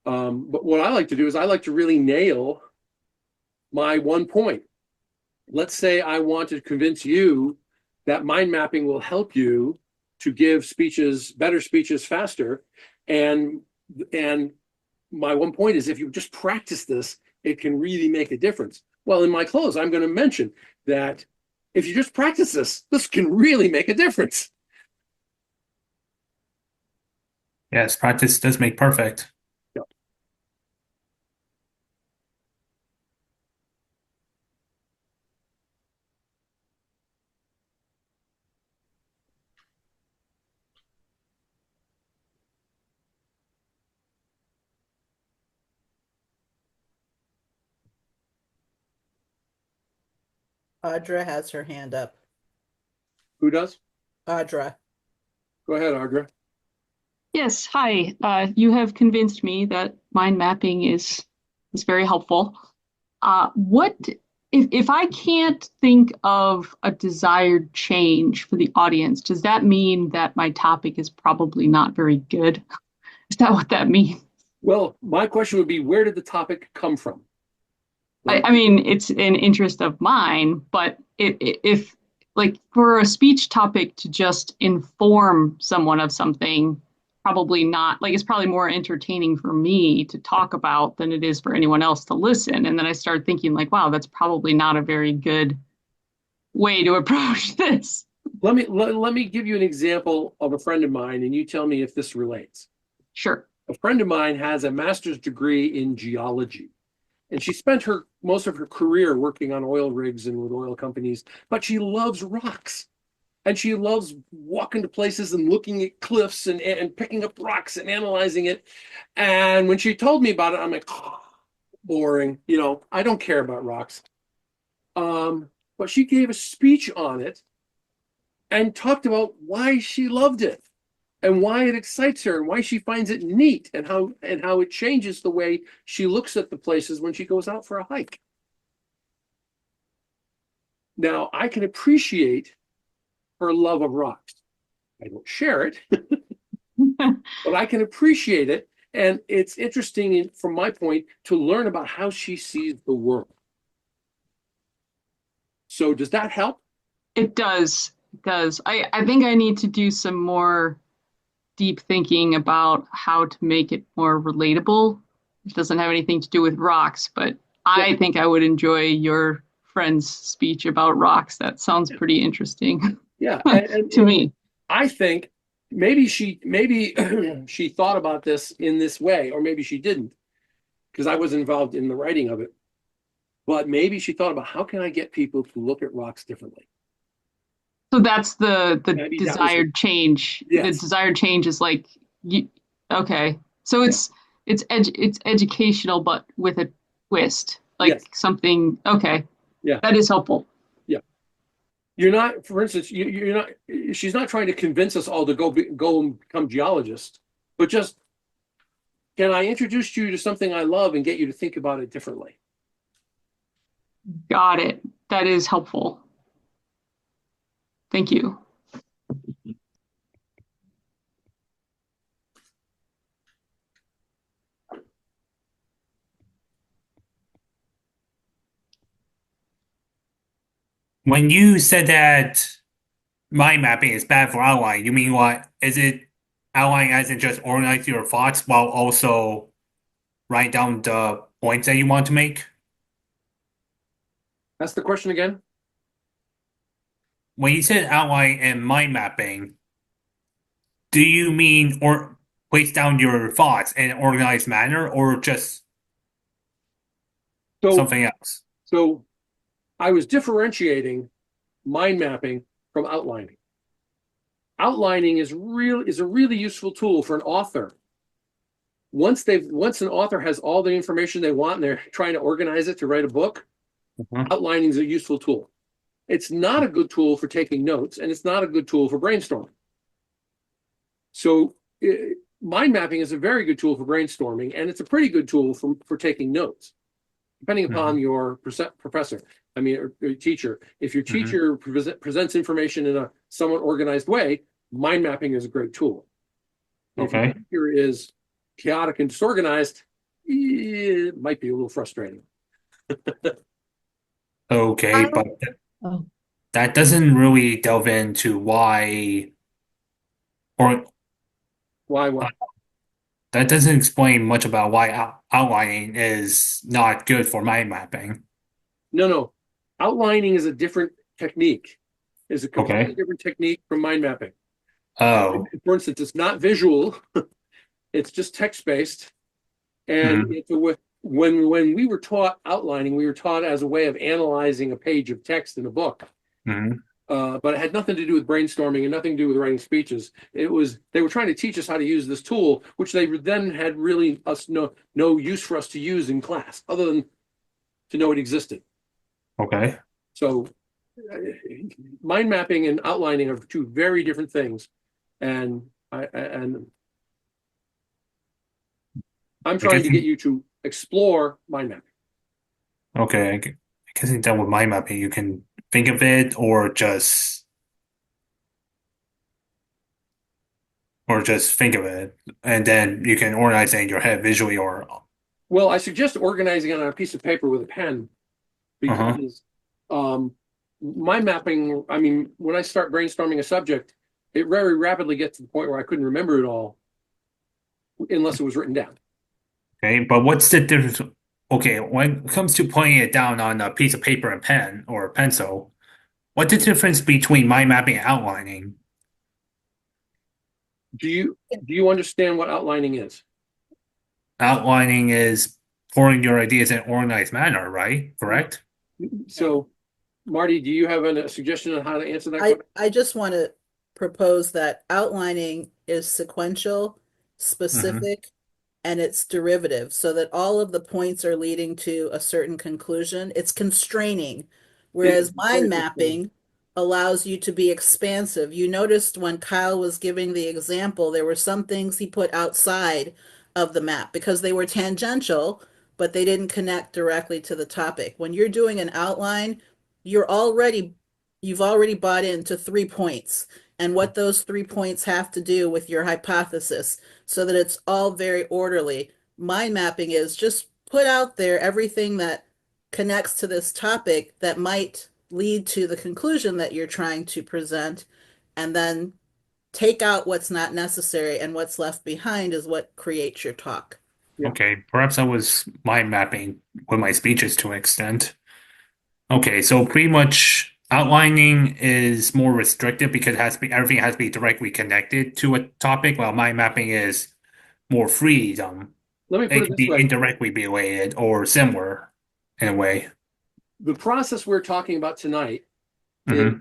but what I like to do is I like to really nail my one point. Let's say I want to convince you that mind mapping will help you to give better speeches faster. And my one point is, if you just practice this, it can really make a difference. Well, in my close, I'm going to mention that if you just practice this can really make a difference. Yes, practice does make perfect. Yep. Audra has her hand up. Who does? Audra. Go ahead, Audra. Yes, hi. You have convinced me that mind mapping is very helpful. What if I can't think of a desired change for the audience, does that mean that my topic is probably not very good? Is that what that means? Well, my question would be, where did the topic come from? I mean, it's an interest of mine, but if like for a speech topic to just inform someone of something, probably not. Like it's probably more entertaining for me to talk about than it is for anyone else to listen. And then I start thinking like, wow, that's probably not a very good way to approach this. Let me give you an example of a friend of mine, and you tell me if this relates. Sure. A friend of mine has a master's degree in geology, and she spent most of her career working on oil rigs and with oil companies, but she loves rocks. And she loves walking to places and looking at cliffs and picking up rocks and analyzing it. And when she told me about it, I'm like, oh, boring. I don't care about rocks. But she gave a speech on it and talked about why she loved it and why it excites her and why she finds it neat and how it changes the way she looks at the places when she goes out for a hike. Now, I can appreciate her love of rocks. I don't share it, but I can appreciate it. And it's interesting from my point to learn about how she sees the world. So does that help? It does. It does. I think I need to do some more deep thinking about how to make it more relatable. It doesn't have anything to do with rocks, but I think I would enjoy your friend's speech about rocks. That sounds pretty interesting. Yeah, and to me. I think maybe she thought about this in this way, or maybe she didn't, because I was involved in the writing of it. But maybe she thought about, how can I get people to look at rocks differently? So that's the Maybe that was desired change. Yes. The desired change is like okay. So it's educational, but with a twist, like Yes. something. Okay. Yeah. That is helpful. Yeah. You're not, for instance, you're not, she's not trying to convince us all to go and become geologists, but just, can I introduce you to something I love and get you to think about it differently? Got it. That is helpful. Thank you. When you said that mind mapping is bad for outline, you mean what? Is it outline as in just organize your thoughts while also write down the points that you want to make? That's the question again? When you said outline and mind mapping, do you mean or place down your thoughts in an organized manner or just So, something else? so I was differentiating mind mapping from outlining. Outlining is a really useful tool for an author. Once an author has all the information they want and they're trying to organize it to write a book, outlining is a useful tool. It's not a good tool for taking notes, and it's not a good tool for brainstorming. So mind mapping is a very good tool for brainstorming, and it's a pretty good tool for taking notes, depending upon your professor. I mean, or teacher. If your teacher presents information in a somewhat organized way, mind mapping is a great tool. If your teacher is chaotic and disorganized, it might be a little frustrating. Okay, but Oh. that doesn't really delve into why, or Why what? that doesn't explain much about why outlining is not good for mind mapping. No. Outlining is a different technique. Is a completely different technique from mind mapping. Oh, For instance, it's not visual. It's just text-based. And when we were taught outlining, we were taught as a way of analyzing a page of text in a book. But it had nothing to do with brainstorming and nothing to do with writing speeches. They were trying to teach us how to use this tool, which they then had really no use for us to use in class, other than to know it existed. okay. So mind mapping and outlining are two very different things. And I'm trying to get you to explore mind mapping. Okay, I guess you're done with mind mapping. You can think of it or just think of it, and then you can organize it in your head visually or Well, I suggest organizing it on a piece of paper with a pen because mind mapping, I mean, when I start brainstorming a subject, it very rapidly gets to the point where I couldn't remember it all unless it was written down. Okay, but what's the difference? Okay, when it comes to putting it down on a piece of paper and pen or pencil, what's the difference between mind mapping and outlining? Do you understand what outlining is? Outlining is pouring your ideas in an organized manner, right? Correct? So, Marty, do you have a suggestion on how to answer that question? I just want to propose that outlining is sequential, specific, and it's derivative, so that all of the points are leading to a certain conclusion. It's constraining, whereas mind mapping allows you to be expansive. You noticed when Kyle was giving the example, there were some things he put outside of the map because they were tangential, but they didn't connect directly to the topic. When you're doing an outline, you've already bought into 3 points and what those 3 points have to do with your hypothesis so that it's all very orderly. Mind mapping is just put out there everything that connects to this topic that might lead to the conclusion that you're trying to present, and then take out what's not necessary, and what's left behind is what creates your talk. Okay, perhaps I was mind mapping with my speeches to an extent. Okay, so pretty much outlining is more restrictive because everything has to be directly connected to a topic, while mind mapping is more freedom. Let me put It it can this be way. indirectly related or similar in a way. The process we're talking about tonight is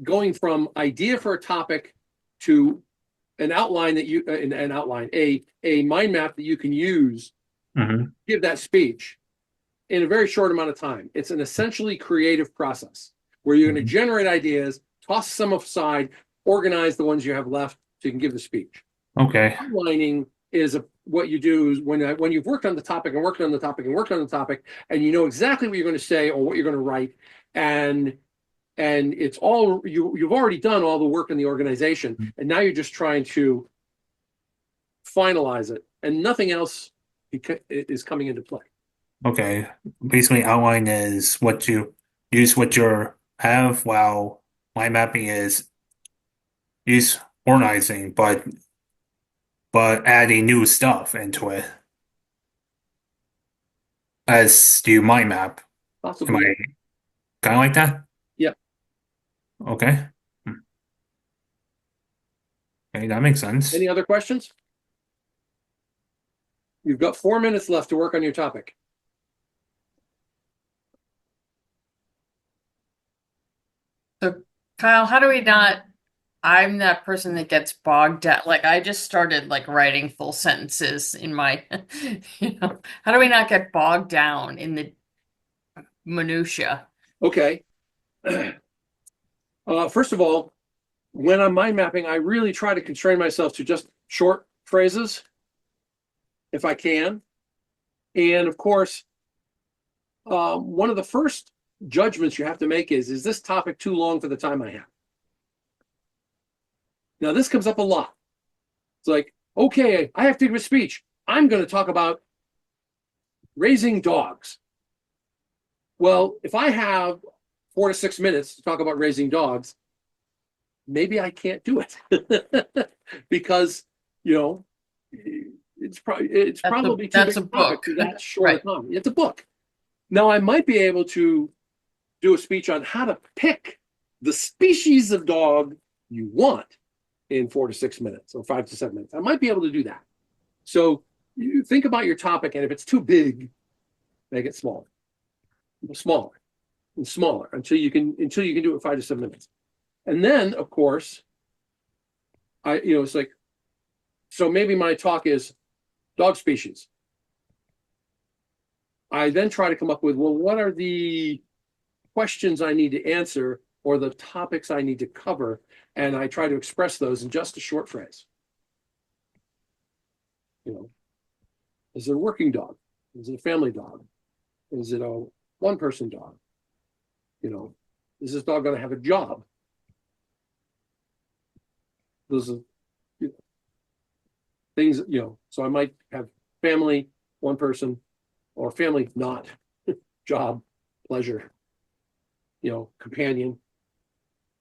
going from idea for a topic to an outline that you a mind map that you can use give that speech in a very short amount of time. It's an essentially creative process. where you're going to generate ideas, toss some aside, organize the ones you have left so you can give the speech. Okay. Outlining is what you do is when you've worked on the topic and worked on the topic and worked on the topic, and you know exactly what you're going to say or what you're going to write, and it's all you've already done all the work in the organization, and now you're just trying to finalize it, and nothing else is coming into play. Okay. Basically, outline is what you use what you have, while mind mapping is use organizing, but adding new stuff into it as you mind map. Am Possibly. I kind of like that? Yeah. Okay. Okay, that makes sense. Any other questions? You've got 4 minutes left to work on your topic. So, Kyle, how do we not? I'm that person that gets bogged down. Like I just started like writing full sentences in my, how do we not get bogged down in the minutia? Okay. First of all, when I'm mind mapping, I really try to constrain myself to just short phrases, if I can. And of course, one of the first judgments you have to make is this topic too long for the time I have? Now, this comes up a lot. It's like, okay, I have to give a speech. I'm going to talk about raising dogs. Well, if I have 4 to 6 minutes to talk about raising dogs, maybe I can't do it because, it's probably too big a a book. topic for that short Right. time. It's a book. Now, I might be able to do a speech on how to pick the species of dog you want in 4 to 6 minutes or 5 to 7 minutes. I might be able to do that. So you think about your topic, and if it's too big, make it smaller, smaller, and smaller until you can do it in 5 to 7 minutes. And then, of course, it's like, so maybe my talk is dog species. I then try to come up with, well, what are the questions I need to answer or the topics I need to cover? And I try to express those in just a short phrase. Is it a working dog? Is it a family dog? Is it a one-person dog? Is this dog going to have a job? Those are things, so I might have family, one person, or family, not job, pleasure, companion,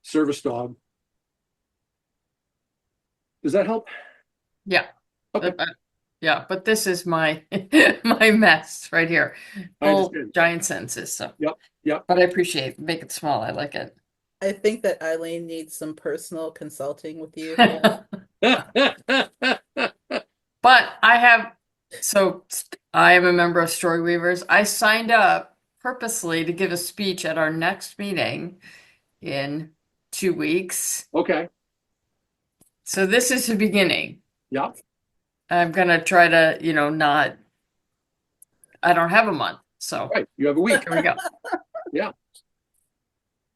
service dog. Does that help? Yeah. Okay. Yeah, but this is my my mess right here. I Full understand. giant sentences. So Yep. But I appreciate it. Make it small. I like it. I think that Eileen needs some personal consulting with you. But I am a member of Storyweavers. I signed up purposely to give a speech at our next meeting in 2 weeks. Okay. So this is the beginning. Yeah. I'm gonna try to, I don't have a month. So Right. You have a week. here we go. Yeah.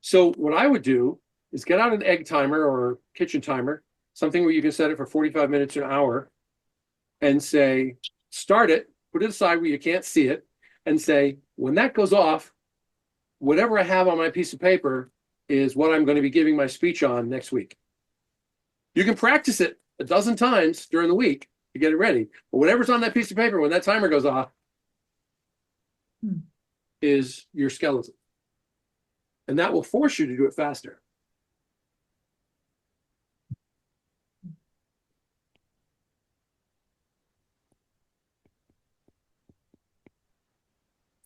So what I would do is get out an egg timer or kitchen timer, something where you can set it for 45 minutes or an hour, and say, start it, put it aside where you can't see it, and say, when that goes off, whatever I have on my piece of paper is what I'm going to be giving my speech on next week. You can practice it a dozen times during the week to get it ready, but whatever's on that piece of paper when that timer goes off is your skeleton. And that will force you to do it faster.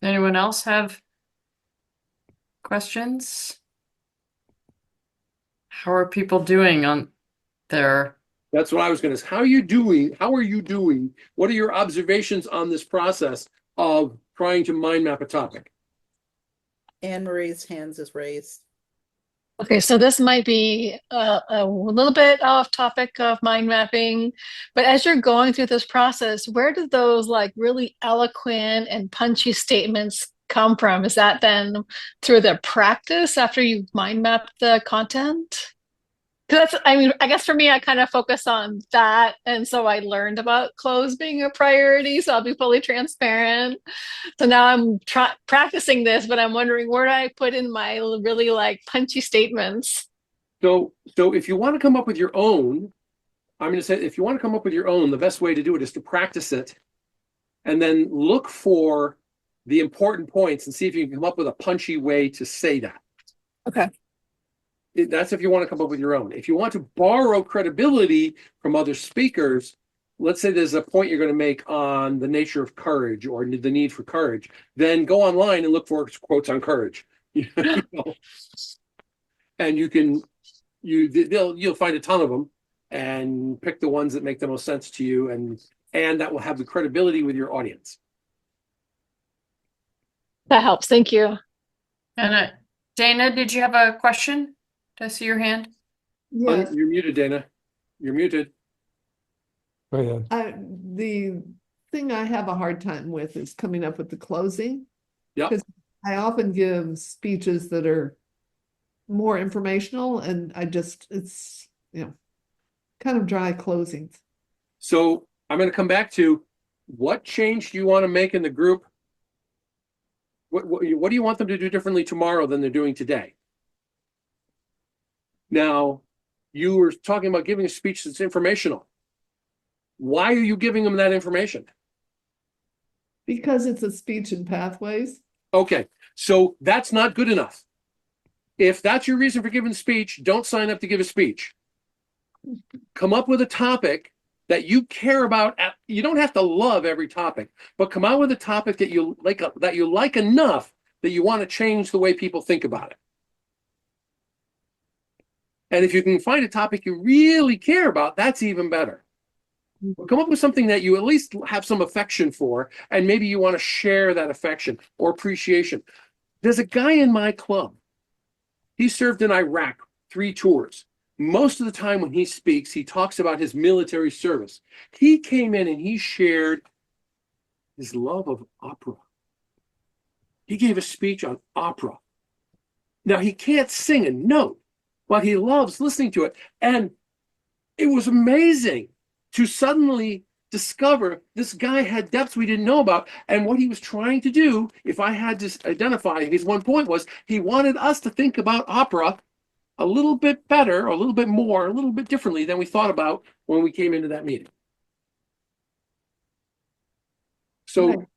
Anyone else have questions? How are people doing on their? That's what I was going to say. How are you doing? How are you doing? What are your observations on this process of trying to mind map a topic? Anne Marie's hands is raised. Okay, so this might be a little bit off topic of mind mapping, but as you're going through this process, where do those like really eloquent and punchy statements come from? Is that then through the practice after you've mind mapped the content? Because that's, I mean, I guess for me, I kind of focus on that. And so I learned about clothes being a priority. So I'll be fully transparent. So now I'm practicing this, but I'm wondering where do I put in my really like punchy statements? So if you want to come up with your own, I'm going to say, if you want to come up with your own, the best way to do it is to practice it and then look for the important points and see if you can come up with a punchy way to say that. Okay. That's if you want to come up with your own. If you want to borrow credibility from other speakers, let's say there's a point you're going to make on the nature of courage or the need for courage, then go online and look for quotes on courage. You know? And you'll find a ton of them and pick the ones that make the most sense to you, and that will have the credibility with your audience. That helps. Thank you. And Dana, did you have a question? Did I see your hand? Yes, You're muted, Dana. You're muted. Go ahead. the thing I have a hard time with is coming up with the closing. Yep. Because I often give speeches that are more informational, and it's, kind of dry closings. So I'm going to come back to what change do you want to make in the group? What do you want them to do differently tomorrow than they're doing today? Now, you were talking about giving a speech that's informational. Why are you giving them that information? Because it's a speech in pathways. Okay, so that's not good enough. If that's your reason for giving a speech, don't sign up to give a speech. Come up with a topic that you care about. You don't have to love every topic, but come out with a topic that you like enough that you want to change the way people think about it. And if you can find a topic you really care about, that's even better. Come up with something that you at least have some affection for, and maybe you want to share that affection or appreciation. There's a guy in my club. He served in Iraq 3 tours. Most of the time when he speaks, he talks about his military service. He came in and he shared his love of opera. He gave a speech on opera. Now, he can't sing a note, but he loves listening to it. And it was amazing to suddenly discover this guy had depths we didn't know about. And what he was trying to do, if I had to identify his one point, was he wanted us to think about opera a little bit better, a little bit more, a little bit differently than we thought about when we came into that meeting. So, Right.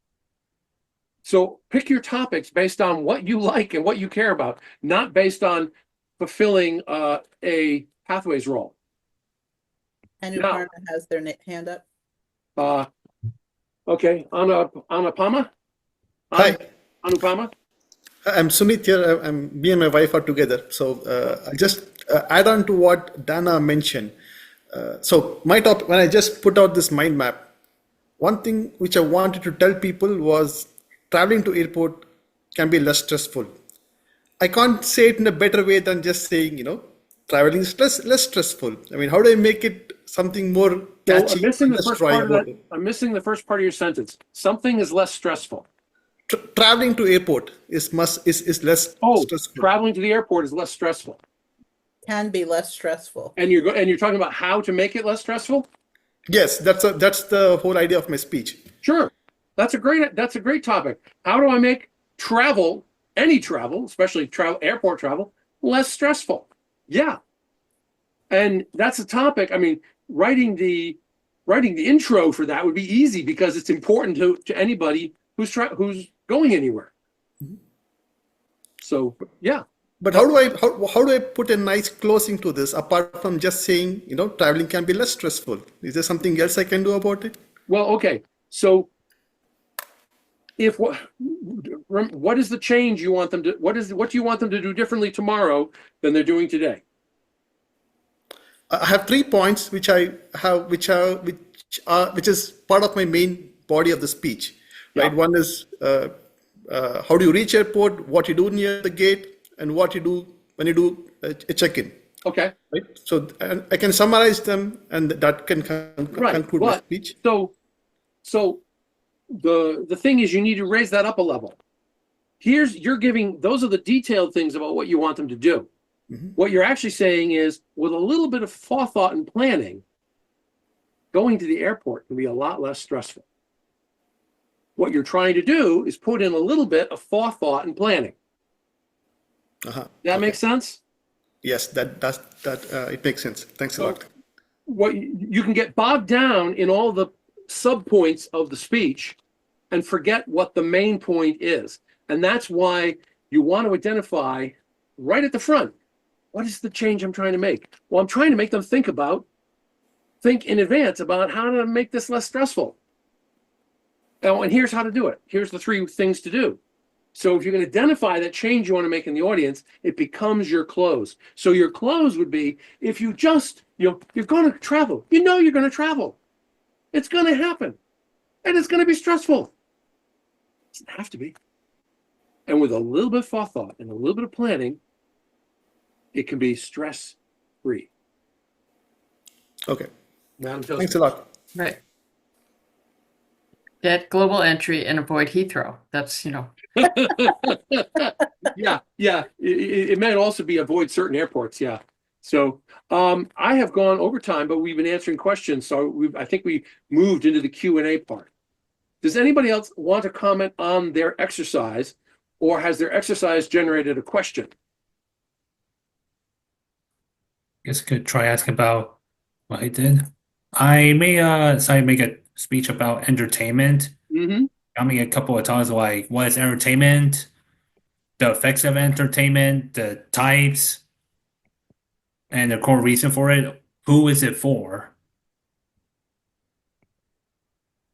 so pick your topics based on what you like and what you care about, not based on fulfilling a pathways role. Anuparna has their hand up. Okay, Anupama? Hi, Anupama? I'm Sunit here. Me and my wife are together. So I'll just add on to what Dana mentioned. So my topic, when I just put out this mind map, one thing which I wanted to tell people was traveling to airport can be less stressful. I can't say it in a better way than just saying, traveling is less stressful. I mean, how do I make it something more catchy? I'm missing the first part of that. I'm missing the first part of your sentence. Something is less stressful. Traveling to airport is less stressful. Traveling to the airport is less stressful. Can be less stressful. And you're talking about how to make it less stressful? Yes, that's the whole idea of my speech. Sure. That's a great topic. How do I make travel, any travel, especially airport travel, less stressful? Yeah. And that's a topic. I mean, writing the intro for that would be easy because it's important to anybody who's going anywhere. So, yeah. But how do I put a nice closing to this apart from just saying, traveling can be less stressful? Is there something else I can do about it? Well, okay. So what is the change you want them to, what do you want them to do differently tomorrow than they're doing today? I have 3 points which I have, which is part of my main body of the speech, right? One is how do you reach airport, what you do near the gate, and what you do when you do a check-in. Okay. Right. So I can summarize them, and that can conclude my speech. So the thing is, you need to raise that up a level. you're giving, those are the detailed things about what you want them to do. What you're actually saying is, with a little bit of forethought and planning, going to the airport can be a lot less stressful. What you're trying to do is put in a little bit of forethought and planning. That makes sense? Yes, that it makes sense. Thanks a lot. What you can get bogged down in all the subpoints of the speech and forget what the main point is. And that's why you want to identify right at the front, what is the change I'm trying to make? Well, I'm trying to make them think in advance about how to make this less stressful. Oh, and here's how to do it. Here's the 3 things to do. So if you can identify that change you want to make in the audience, it becomes your close. So your close would be, if you just, you're going to travel. You're going to travel. It's going to happen. And it's going to be stressful. It doesn't have to be. And with a little bit of forethought and a little bit of planning, it can be stress-free. Okay. Madam Thanks a lot. Right. Get global entry and avoid Heathrow. That's, Yeah. It might also be avoid certain airports. Yeah. So I have gone over time, but we've been answering questions. So I think we moved into the Q&A part. Does anybody else want to comment on their exercise, or has their exercise generated a question? I guess I could try asking about what I did. I may decide to make a speech about entertainment. Got me a couple of times like, what is entertainment? The effects of entertainment, the types, and the core reason for it. Who is it for?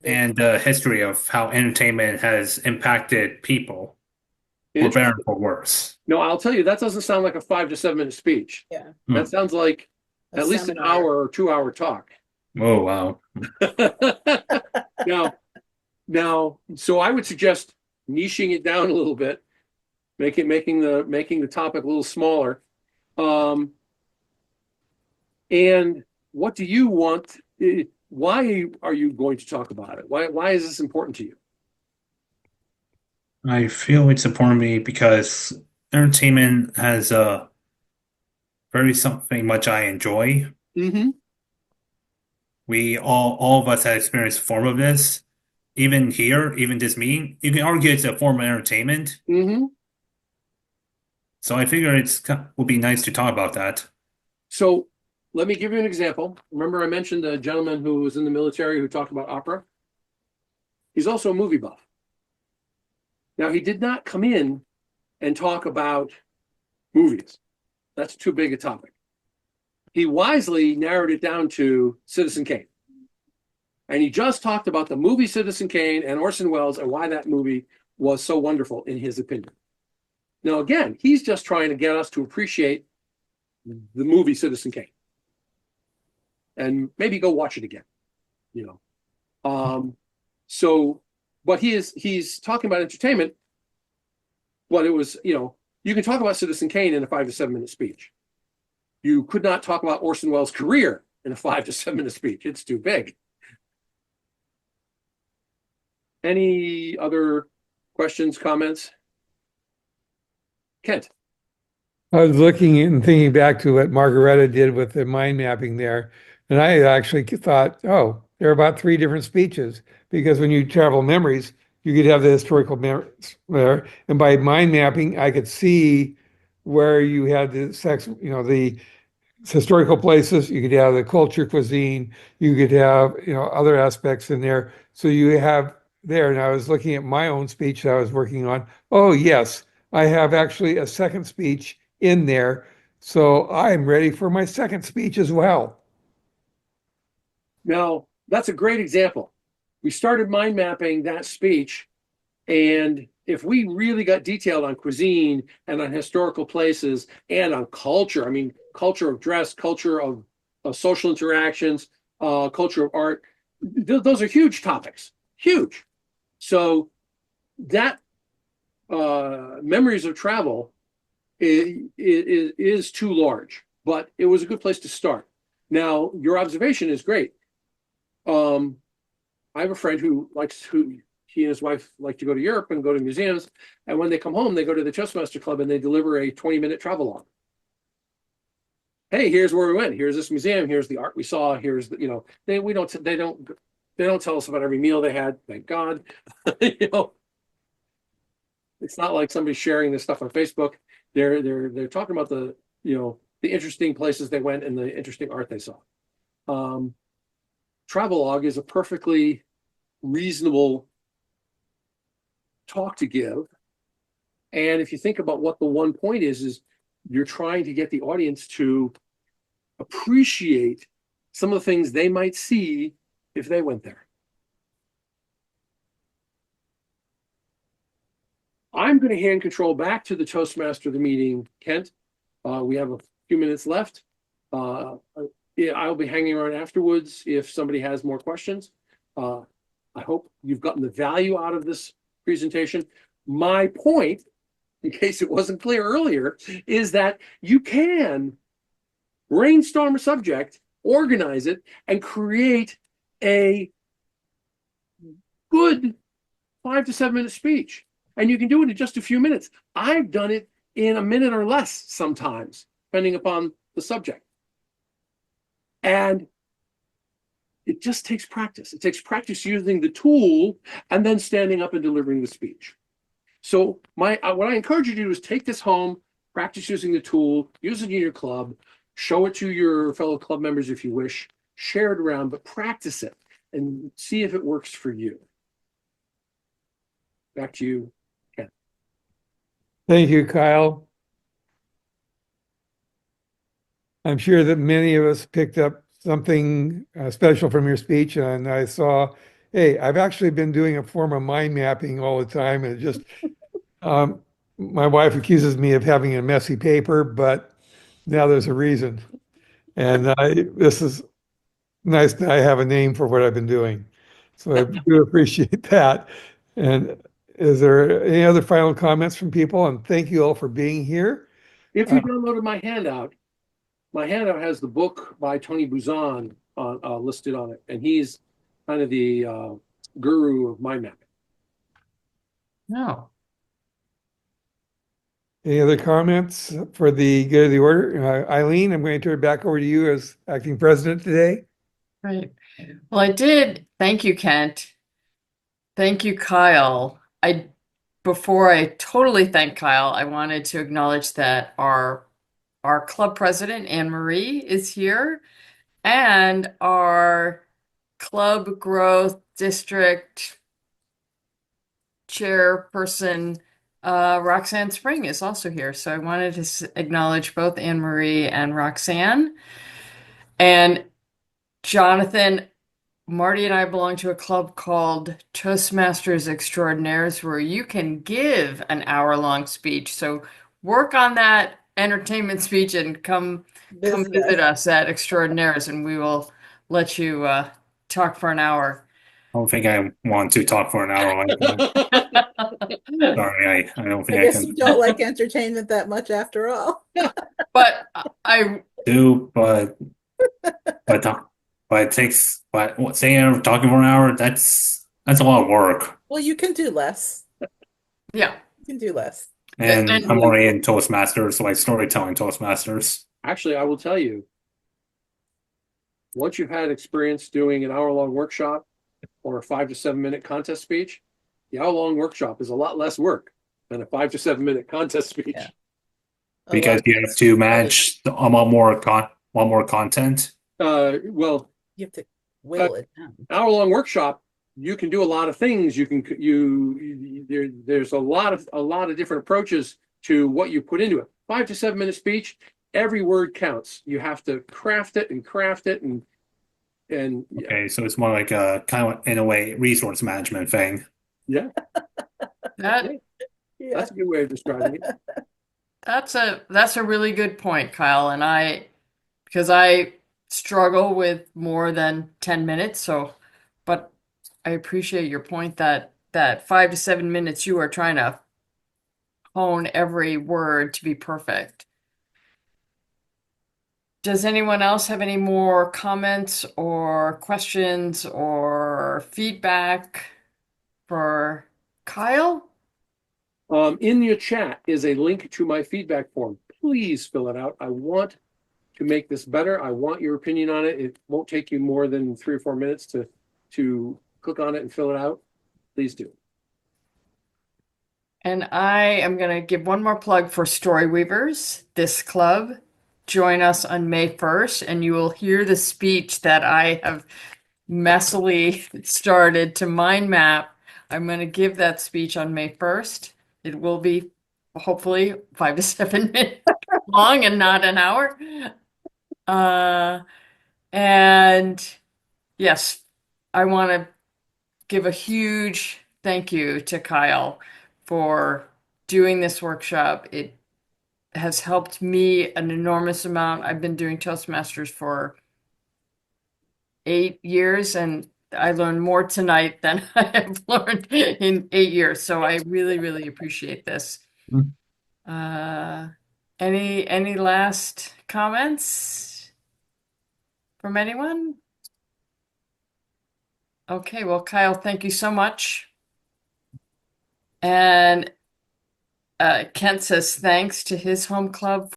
And the history of how entertainment has impacted people, for better or for worse. No, I'll tell you, that doesn't sound like a 5 to 7 minute speech. Yeah. That sounds like A at least an seminar. hour or 2-hour talk. Oh, wow. Now, so I would suggest niching it down a little bit, making the topic a little smaller. And what do you want? Why are you going to talk about it? Why is this important to you? I feel it's important to me because entertainment has very something much I enjoy. We all of us have experienced a form of this. Even here, even this meeting, you can argue it's a form of entertainment. So I figure would be nice to talk about that. So let me give you an example. Remember I mentioned a gentleman who was in the military who talked about opera? He's also a movie buff. Now, he did not come in and talk about movies. That's too big a topic. He wisely narrowed it down to Citizen Kane. And he just talked about the movie Citizen Kane and Orson Welles and why that movie was so wonderful in his opinion. Now, again, he's just trying to get us to appreciate the movie Citizen Kane and maybe go watch it again, but he's talking about entertainment. But it was, you can talk about Citizen Kane in a 5 to 7 minute speech. You could not talk about Orson Welles' career in a 5 to 7 minute speech. It's too big. Any other questions, comments? Kent. I was looking and thinking back to what Margareta did with the mind mapping there, and I actually thought, oh, there are about 3 different speeches, because when you travel memories, you could have the historical memories there, and by mind mapping, I could see where you had the the historical places, you could have the culture, cuisine, you could have, other aspects in there. So you have there, and I was looking at my own speech that I was working on. Oh, yes, I have actually a second speech in there. So I'm ready for my second speech as well. Now, that's a great example. We started mind mapping that speech, and if we really got detailed on cuisine and on historical places and on culture, I mean, culture of dress, culture of social interactions, culture of art, those are huge topics, huge. So that memories of travel is too large, but it was a good place to start. Now, your observation is great. I have a friend who he and his wife like to go to Europe and go to museums. And when they come home, they go to the Toastmaster Club and they deliver a 20-minute travelogue. Hey, here's where we went. Here's this museum. Here's the art we saw. Here's the, they don't tell us about every meal they had. Thank God. It's not like somebody sharing this stuff on Facebook. They're talking about the interesting places they went and the interesting art they saw. Travelogue is a perfectly reasonable talk to give. And if you think about what the one point is you're trying to get the audience to appreciate some of the things they might see if they went there. I'm going to hand control back to the Toastmaster of the meeting, Kent. We have a few minutes left. I'll be hanging around afterwards if somebody has more questions. I hope you've gotten the value out of this presentation. My point, in case it wasn't clear earlier, is that you can brainstorm a subject, organize it, and create a good 5 to 7 minute speech. And you can do it in just a few minutes. I've done it in a minute or less sometimes, depending upon the subject. And it just takes practice. It takes practice using the tool and then standing up and delivering the speech. So what I encourage you to do is take this home, practice using the tool, use it in your club, show it to your fellow club members if you wish, share it around, but practice it and see if it works for you. Back to you, Ken. Thank you, Kyle. I'm sure that many of us picked up something special from your speech, and I saw, hey, I've actually been doing a form of mind mapping all the time, and it just, my wife accuses me of having a messy paper, but now there's a reason. And this is nice that I have a name for what I've been doing. So I do appreciate that. And is there any other final comments from people? And thank you all for being here. If you downloaded my handout has the book by Tony Buzan listed on it, and he's kind of the guru of mind mapping. No. Any other comments for the good of the order? Eileen, I'm going to turn it back over to you as acting president today. Right. Well, I did. Thank you, Kent. Thank you, Kyle. Before I totally thank Kyle, I wanted to acknowledge that our club president, Anne Marie, is here, and our club growth district chairperson, Roxanne Spring, is also here. So I wanted to acknowledge both Anne Marie and Roxanne. And Jonathan, Marty and I belong to a club called Toastmasters Extraordinaires, where you can give an hour-long speech. So work on that entertainment speech and come visit us at Extraordinaires, and we will let you talk for an hour. I don't think I want to talk for an hour like that. Sorry, I don't think I I guess can you don't like entertainment that much after all. But I do, but it takes, saying I'm talking for an hour, that's a lot of work. Well, you can do less. Yeah. You can do less. And I'm already in Toastmasters, so like storytelling Toastmasters. Actually, I will tell you, once you've had experience doing an hour-long workshop or a 5 to 7 minute contest speech, the hour-long workshop is a lot less work than a 5 to 7 minute contest speech. Yeah. Because you have to manage a lot more content. Well, you have to whittle it down. Hour-long workshop, you can do a lot of things. There's a lot of different approaches to what you put into it. 5 to 7 minute speech, every word counts. You have to craft it and yeah. Okay, so it's more like a kind of, in a way, resource management thing. Yeah. That That's a good way of describing it. That's a really good point, Kyle. And because I struggle with more than 10 minutes, but I appreciate your point that 5 to 7 minutes you are trying to hone every word to be perfect. Does anyone else have any more comments or questions or feedback? for Kyle. In your chat is a link to my feedback form. Please fill it out. I want to make this better. I want your opinion on it. It won't take you more than 3 or 4 minutes to click on it and fill it out. Please do. And I am going to give one more plug for Storyweavers, this club. Join us on May 1st, and you will hear the speech that I have messily started to mind map. I'm going to give that speech on May 1st. It will be hopefully 5 to 7 minutes long and not an hour. And yes, I want to give a huge thank you to Kyle for doing this workshop. It has helped me an enormous amount. I've been doing Toastmasters for 8 years, and I learned more tonight than I have learned in 8 years. So I really, really appreciate this. Any last comments from anyone? Okay, well, Kyle, thank you so much. And Kent says thanks to his home club